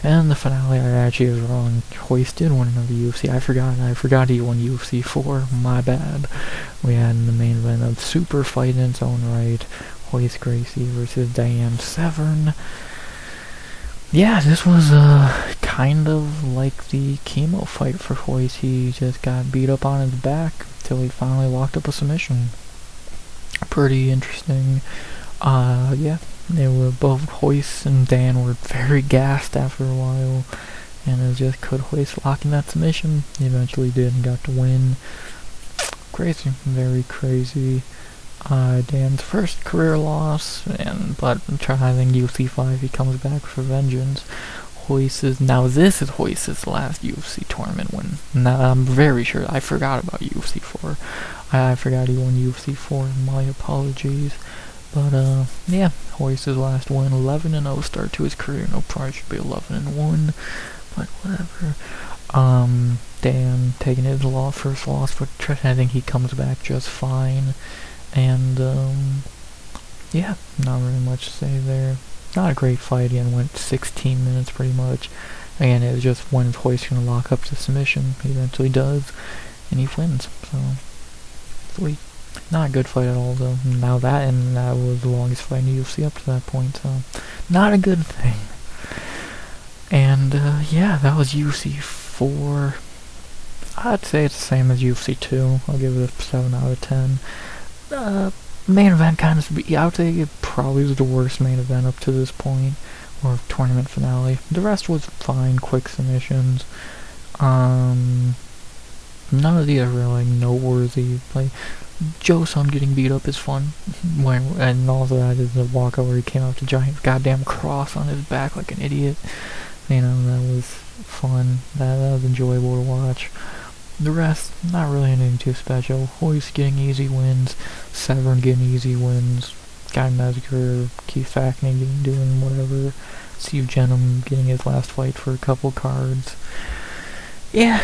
And the finale, I actually was wrong. Hoist did win another UFC. I forgot he won UFC 4. My bad. We had in the main event a super fight in its own right. Hoist Gracie versus Diane Severn. Yeah, this was kind of like the chemo fight for Hoist. He just got beat up on his back till he finally locked up a submission. Pretty interesting. Yeah, they were both, Hoist and Dan were very gassed after a while, and it was just, could Hoist lock in that submission? He eventually did and got the win. Crazy, very crazy. Dan's first career loss, but I think UFC 5 he comes back for vengeance. Now this is Hoist's last UFC tournament win. Now, I'm very sure, I forgot about UFC 4. I forgot he won UFC 4, my apologies. But, yeah, Hoist's last win, 11-0 start to his career. No, probably should be 11-1, but whatever. Dan taking his first loss, but I think he comes back just fine. And, yeah, not really much to say there. Not a great fight, again, went 16 minutes pretty much. Again, it was just when Hoist gonna lock up the submission. He eventually does, and he wins, so sweet. Not a good fight at all, though. Now that was the longest fight in the UFC up to that point, so not a good thing. And, yeah, that was UFC 4. I'd say it's the same as UFC 2. I'll give it a 7 out of 10. Main event kind of, I would say it probably was the worst main event up to this point, or tournament finale. The rest was fine, quick submissions. None of these are really noteworthy. Like, Joe's son getting beat up is fun, and also that is the walkout where he came out to giant goddamn cross on his back like an idiot. You know, that was fun. That was enjoyable to watch. The rest, not really anything too special. Hoist getting easy wins, Severn getting easy wins, Guy Mezger, Keith Hackney doing whatever, Steve Jenham getting his last fight for a couple cards. Yeah,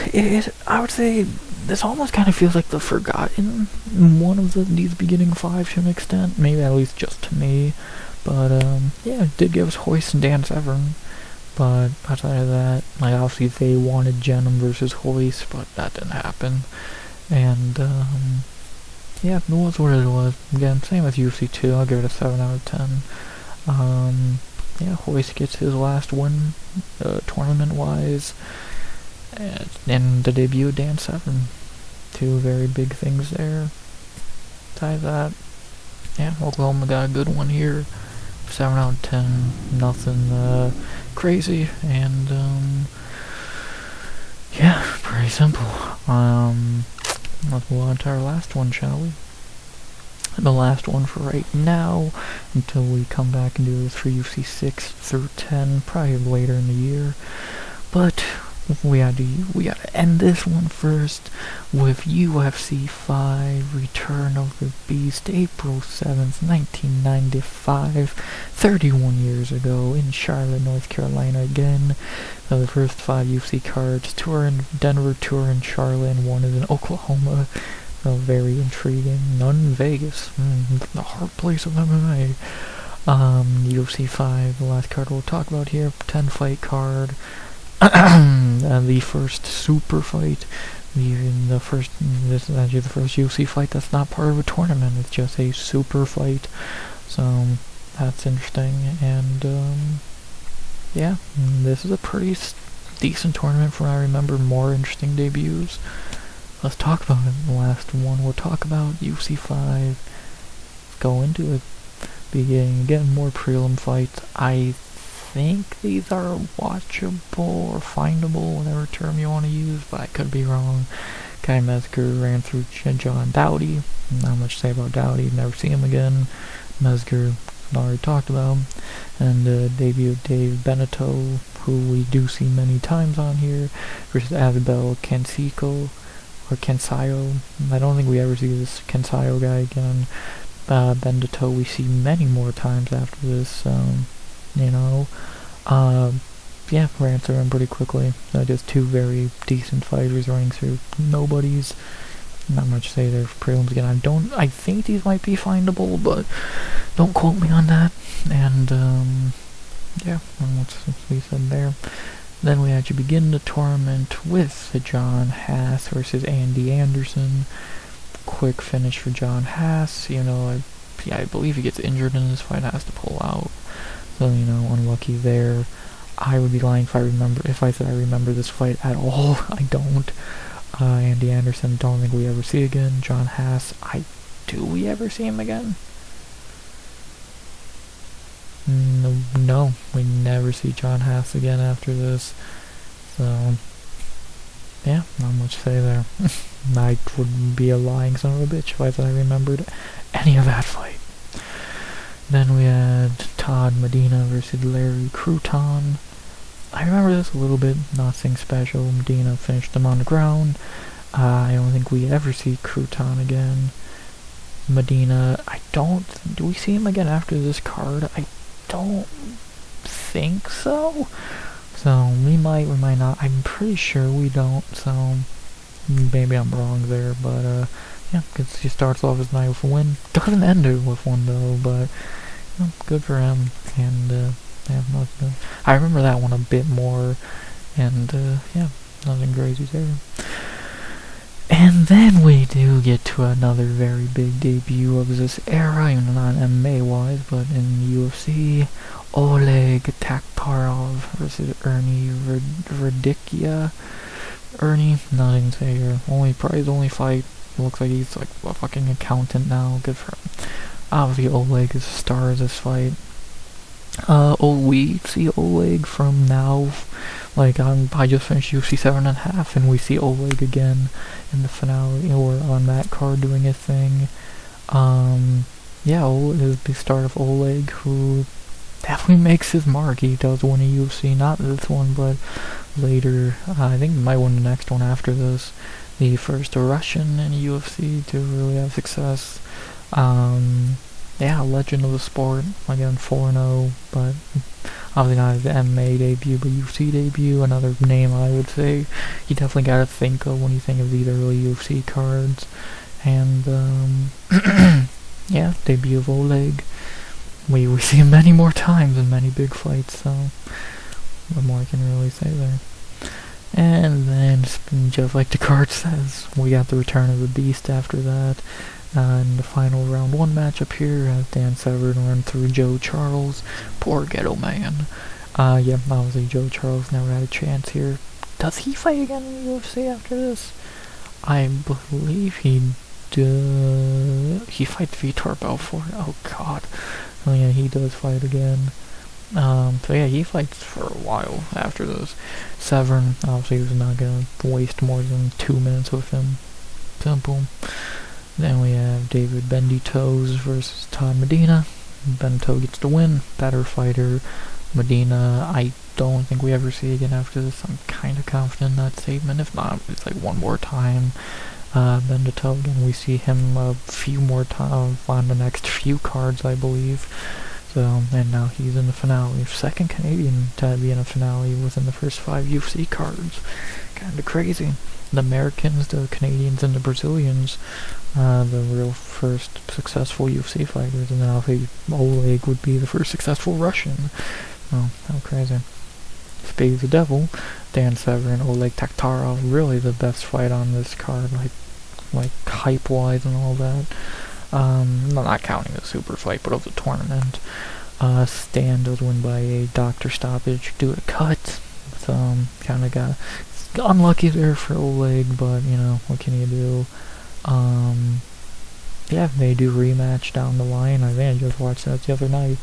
I would say this almost kind of feels like the forgotten one of these beginning 5 to an extent, maybe at least just to me. But, yeah, it did give us Hoist and Dan Severn. But outside of that, like, obviously they wanted Jenham versus Hoist, but that didn't happen. And, yeah, it was what it was. Again, same as UFC 2, I'll give it a 7 out of 10. Yeah, Hoist gets his last win, tournament-wise, and the debut of Dan Severn. 2 very big things there. Besides that, yeah, Oklahoma got a good one here. 7 out of 10, nothing crazy, and yeah, pretty simple. Let's move on to our last one, shall we? The last one for right now, until we come back and do this for UFC 6 through 10, probably later in the year. But we gotta end this one first with UFC 5 Return of the Beast, April 7th, 1995, 31 years ago, in Charlotte, North Carolina again. So the first 5 UFC cards, 2 are in Denver, 2 are in Charlotte, and 1 is in Oklahoma. So very intriguing. None in Vegas, the heart place of MMA. UFC 5, the last card we'll talk about here, 10 fight card. The first super fight, this is actually the first UFC fight that's not part of a tournament, it's just a super fight, so that's interesting. And yeah, this is a pretty decent tournament from what I remember. More interesting debuts. Let's talk about it. The last one we'll talk about, UFC 5. Let's go into it. Again, more prelim fights. I think these are watchable or findable, whatever term you want to use, but I could be wrong. Kai Mezger ran through John Dowdy. Not much to say about Dowdy. Never see him again. Mezger, already talked about. And debut of Dave Benito, who we do see many times on here, versus Asbel Kensico, or Kensayo. I don't think we ever see this Kensayo guy again. Benito we see many more times after this, you know. Yeah, ran through him pretty quickly. Just two very decent fighters running through nobodies. Not much to say there for prelims again. I think these might be findable, but don't quote me on that. And, yeah, what's we said there. Then we actually begin the tournament with John Haas versus Andy Anderson. Quick finish for John Haas. You know, I believe he gets injured in this fight, has to pull out. So, you know, unlucky there. I would be lying if I said I remember this fight at all. I don't. Andy Anderson, don't think we ever see again. John Haas, do we ever see him again? No, we never see John Haas again after this. So, yeah, not much to say there. I wouldn't be a lying son of a bitch if I said I remembered any of that fight. Then we had Todd Medina versus Larry Crouton. I remember this a little bit, nothing special. Medina finished him on the ground. I don't think we ever see Crouton again. Medina, do we see him again after this card? I don't think so. So, we might not. I'm pretty sure we don't, so maybe I'm wrong there, but, yeah, because he starts off his night with a win. Doesn't end it with one, though, but, you know, good for him, and, yeah, I remember that one a bit more, and, yeah, nothing crazy there. And then we do get to another very big debut of this era, even not MMA-wise, but in UFC. Oleg Taktarov versus Ernie Radikia. Ernie, nothing to say here. Probably his only fight. Looks like he's like a fucking accountant now. Good for him. Obviously, Oleg is the star of this fight. We see Oleg from now. Like, I just finished UFC 7.5, and we see Oleg again in the finale, or on that card doing his thing. Yeah, is the start of Oleg, who definitely makes his mark. He does win a UFC, not this one, but later. I think he might win the next one after this. The first Russian in UFC to really have success. Yeah, legend of the sport. Again, 4-0, but obviously not his MMA debut, but UFC debut. Another name I would say you definitely gotta think of when you think of these early UFC cards. And, yeah, debut of Oleg. We see him many more times in many big fights, so what more I can really say there. And then, just like the card says, we got the return of the Beast after that. In the final round 1 matchup here, as Dan Severn run through Joe Charles. Poor ghetto man. Yeah, obviously Joe Charles never had a chance here. Does he fight again in the UFC after this? I believe he fights Vitor Belfort. Oh god. Oh yeah, he does fight again. So yeah, he fights for a while after this. Severn, obviously, was not gonna waste more than 2 minutes with him. Simple. Then we have David Benditos versus Todd Medina. Benito gets the win. Better fighter. Medina, I don't think we ever see again after this. I'm kind of confident in that statement. If not, it's like one more time. Benito, again, we see him a few more times on the next few cards, I believe. So, and now he's in the finale. Second Canadian to be in a finale within the first 5 UFC cards. Kinda crazy. The Americans, the Canadians, and the Brazilians, the real first successful UFC fighters, and then obviously Oleg would be the first successful Russian. Oh, how crazy. Spade the Devil, Dan Severn, Oleg Taktarov, really the best fight on this card, like hype-wise and all that. Not counting the super fight, but of the tournament. Stan does win by a doctor stoppage due to cut. So, kinda got unlucky there for Oleg, but, you know, what can you do? Yeah, they do rematch down the line. I think I just watched that the other night.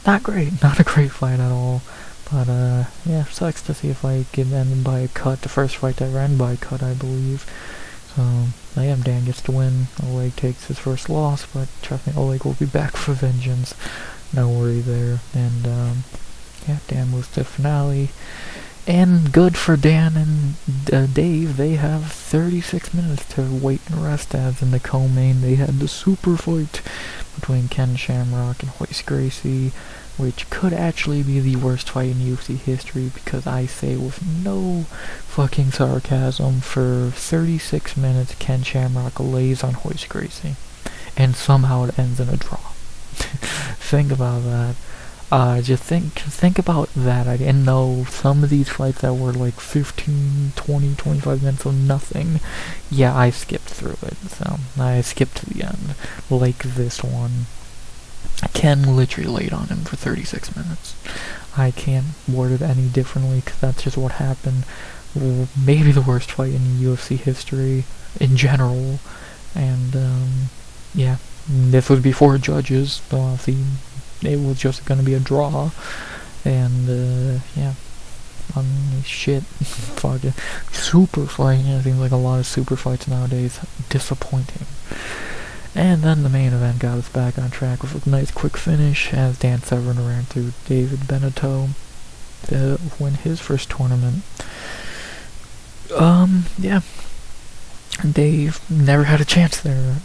Not great, not a great fight at all. But, yeah, sucks to see a fight get ended by a cut. The first fight that ran by a cut, I believe. So, yeah, Dan gets to win. Oleg takes his first loss, but trust me, Oleg will be back for vengeance. No worry there. And, yeah, Dan moves to the finale. And good for Dan and Dave, they have 36 minutes to wait and rest, as in the co-main they had the super fight between Ken Shamrock and Royce Gracie, which could actually be the worst fight in UFC history, because I say with no fucking sarcasm, for 36 minutes Ken Shamrock lays on Royce Gracie, and somehow it ends in a draw. Think about that. Just think about that. I didn't know some of these fights that were like 15, 20, 25 minutes of nothing. Yeah, I skipped through it, so I skipped to the end. Like this one. Ken literally laid on him for 36 minutes. I can't word it any differently, because that's just what happened. Maybe the worst fight in UFC history in general. And, yeah, this was before judges, so obviously it was just gonna be a draw, and yeah, shit, fucking super fight. It seems like a lot of super fights nowadays. Disappointing. And then the main event got us back on track with a nice quick finish as Dan Severn ran through David Beneteau to win his first tournament. Yeah, Dave never had a chance there.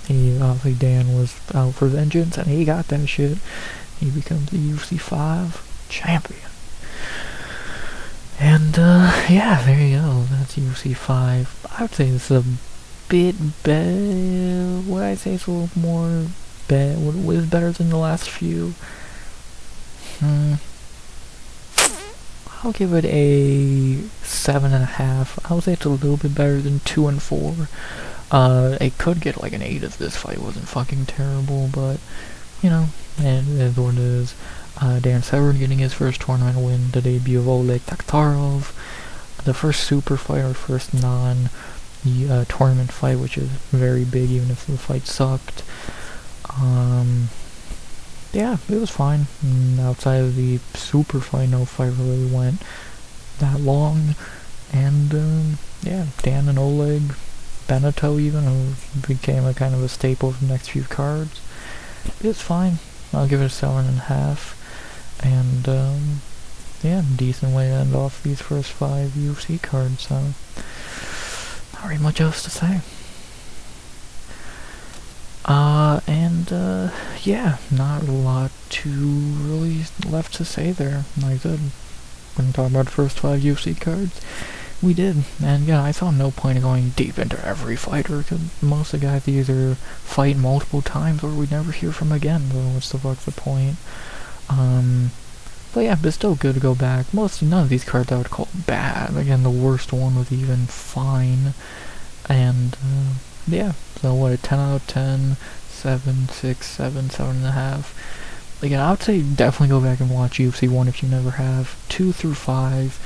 Obviously Dan was out for vengeance, and he got that shit. He becomes the UFC 5 champion. And, yeah, there you go. That's UFC 5. I would say this is a bit better. Would I say it's a little more what is better than the last few? I'll give it a 7.5. I would say it's a little bit better than 2 and 4. It could get like an 8 if this fight wasn't fucking terrible, but, you know, it is what it is. Dan Severn getting his first tournament win, the debut of Oleg Taktarov, the first super fight, or first non-tournament fight, which is very big, even if the fight sucked. Yeah, it was fine. Outside of the super fight, no fight really went that long, and, yeah, Dan and Oleg, Beneteau even, who became a kind of a staple of the next few cards. It's fine. I'll give it a 7.5. And, yeah, decent way to end off these first 5 UFC cards, so not really much else to say. Yeah, not a lot really left to say there. Like I said, when we talk about the first 5 UFC cards, we did, and yeah, I saw no point in going deep into every fighter, because most of the guys either fight multiple times or we never hear from again, so what's the fuck's the point? But yeah, it's still good to go back. None of these cards I would call bad. Again, the worst one was even fine, and, yeah, so what, a 10 out of 10, 7, 6, 7, 7.5. Again, I would say definitely go back and watch UFC 1 if you never have. 2 through 5.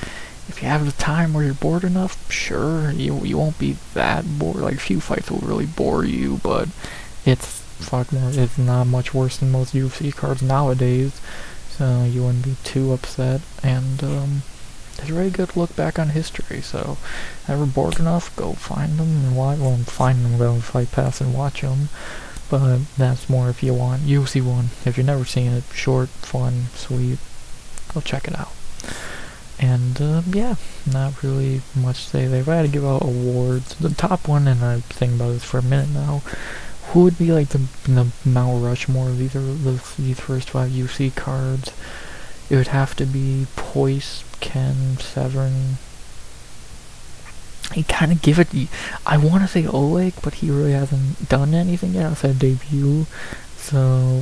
If you have the time where you're bored enough, sure, you won't be that bored. Like, a few fights will really bore you, but it's not much worse than most UFC cards nowadays, so you wouldn't be too upset. And it's a really good look back on history. So, ever bored enough, go find them and watch. Well, find them, go Fight Pass and watch them. But that's more if you want UFC 1. If you've never seen it, short, fun, sweet, go check it out. And, yeah, not really much to say there. If I had to give out awards, the top one, and I'm thinking about this for a minute now, who would be like the Mount Rushmore of these first 5 UFC cards? It would have to be Poise, Ken, Severn. He kind of give it, I want to say Oleg, but he really hasn't done anything yet outside debut, so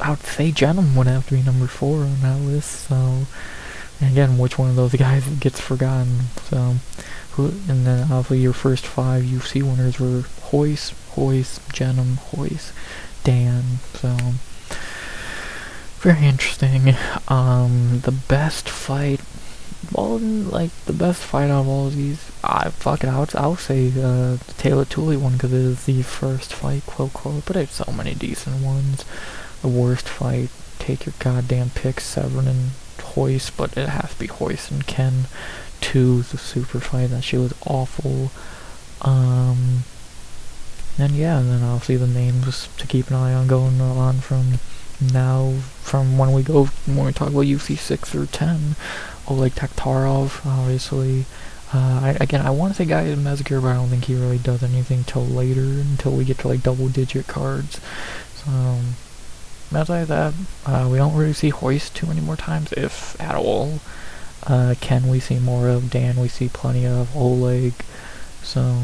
I would say Jenham would have to be number 4 on that list, so, and again, which one of those guys gets forgotten, so, and then obviously your first 5 UFC winners were Royce, Jenham, Dan, so, very interesting. The best fight, the best fight out of all of these, I'll say the Taylor Tooley one, because it is the first fight, quote, but there's so many decent ones. The worst fight, take your goddamn pick, Severn and Royce, but it has to be Royce and Ken. 2, the super fight, that shit was awful. And yeah, and then I'll see the names to keep an eye on going on from now, from when we talk about UFC 6 through 10. Oleg Taktarov, obviously. I want to say Guy Mezger, but I don't think he really does anything till later, until we get to like double-digit cards. So, outside that, we don't really see Hoist too many more times, if at all. Ken we see more of, Dan we see plenty of, Oleg. So,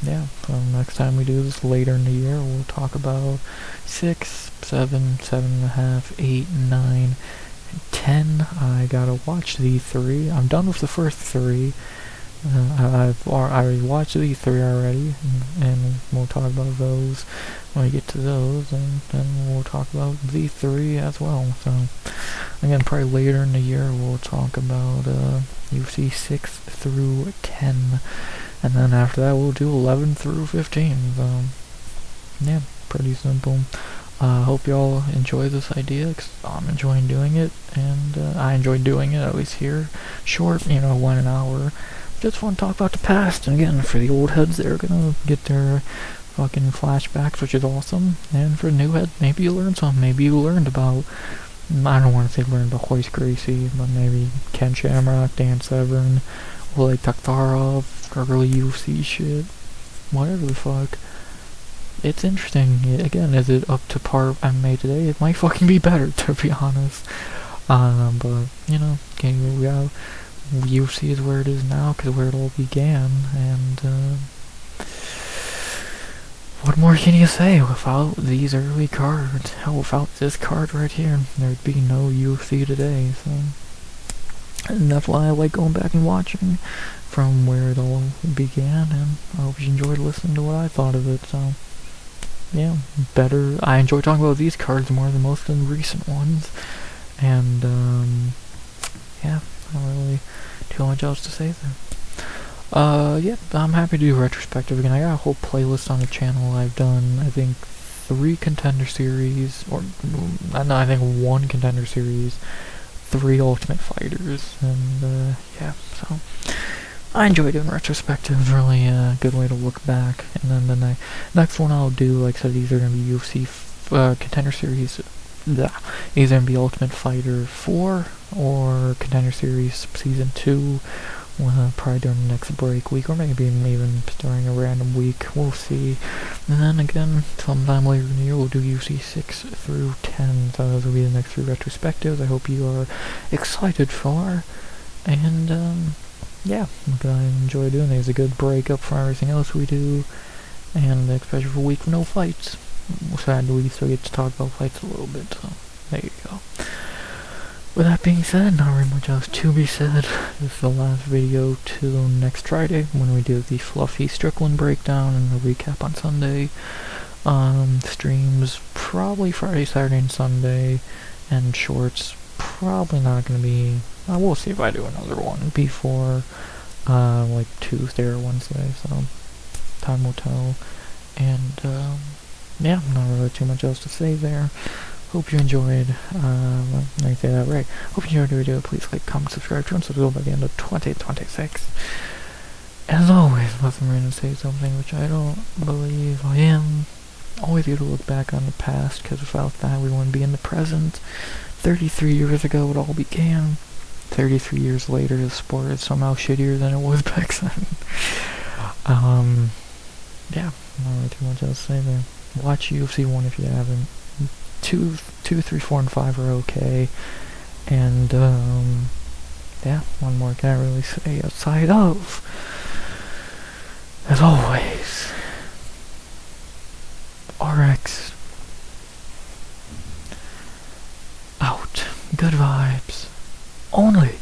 yeah, so next time we do this later in the year, we'll talk about 6, 7, 7.5, 8, 9, 10. I gotta watch these 3. I'm done with the first 3. I already watched these 3 already, and we'll talk about those when we get to those, and then we'll talk about these 3 as well. So, again, probably later in the year, we'll talk about UFC 6 through 10. And then after that, we'll do 11 through 15. So, yeah, pretty simple. Hope y'all enjoy this idea, because I'm enjoying doing it, and I enjoy doing it, at least here. Short, 1 hour. Just want to talk about the past, and again, for the old heads, they're gonna get their fucking flashbacks, which is awesome. And for new heads, maybe you learned something. Maybe you learned about, I don't want to say learned about Hoist Gracie, but maybe Ken Shamrock, Dan Severn, Oleg Taktarov, early UFC shit, whatever the fuck. It's interesting. Again, is it up to par I made today? It might fucking be better, to be honest. But, okay, we got UFC is where it is now, because where it all began, and, what more can you say without these early cards? Hell, without this card right here, there'd be no UFC today, so... And that's why I like going back and watching from where it all began, and I hope you enjoyed listening to what I thought of it, so... Yeah, I enjoy talking about these cards more than most of the recent ones, and, yeah, not really too much else to say there. Yeah, I'm happy to do Retrospective again. I got a whole playlist on the channel. I've done, I think, 3 Contender Series, or, no, I think 1 Contender Series, 3 Ultimate Fighters, and, yeah, so... I enjoy doing Retrospective. It's really a good way to look back. And then the next one I'll do, like I said, these are going to be UFC Contender Series. Either going to be Ultimate Fighter 4 or Contender Series Season 2. Probably during the next break week, or maybe even during a random week. We'll see. And then again, sometime later in the year, we'll do UFC 6 through 10. So those will be the next 3 retrospectives. I hope you are excited for. And, yeah, I enjoy doing it. It's a good break up from everything else we do, and especially for a week with no fights. Sad we still get to talk about fights a little bit, so there you go. With that being said, not very much else to be said. This is the last video till next Friday, when we do the Fluffy Strickland breakdown and the recap on Sunday. Streams probably Friday, Saturday, and Sunday, and shorts probably not going to be... we'll see if I do another one before, like Tuesday or Wednesday, so time will tell. And, yeah, not really too much else to say there. Hope you enjoyed, let me say that right. Hope you enjoyed the video. Please like, comment, subscribe, turn so by the end of 2026. As always, unless I'm going to say something which I don't believe I am, always get to look back on the past, because without that we wouldn't be in the present. 33 years ago it all began. 33 years later, the sport is somehow shittier than it was back then. Yeah, not really too much else to say there. Watch UFC 1 if you haven't. 2, 3, 4, and 5 are okay. And, yeah, one more can I really say outside of. As always, RX out. Good vibes. Only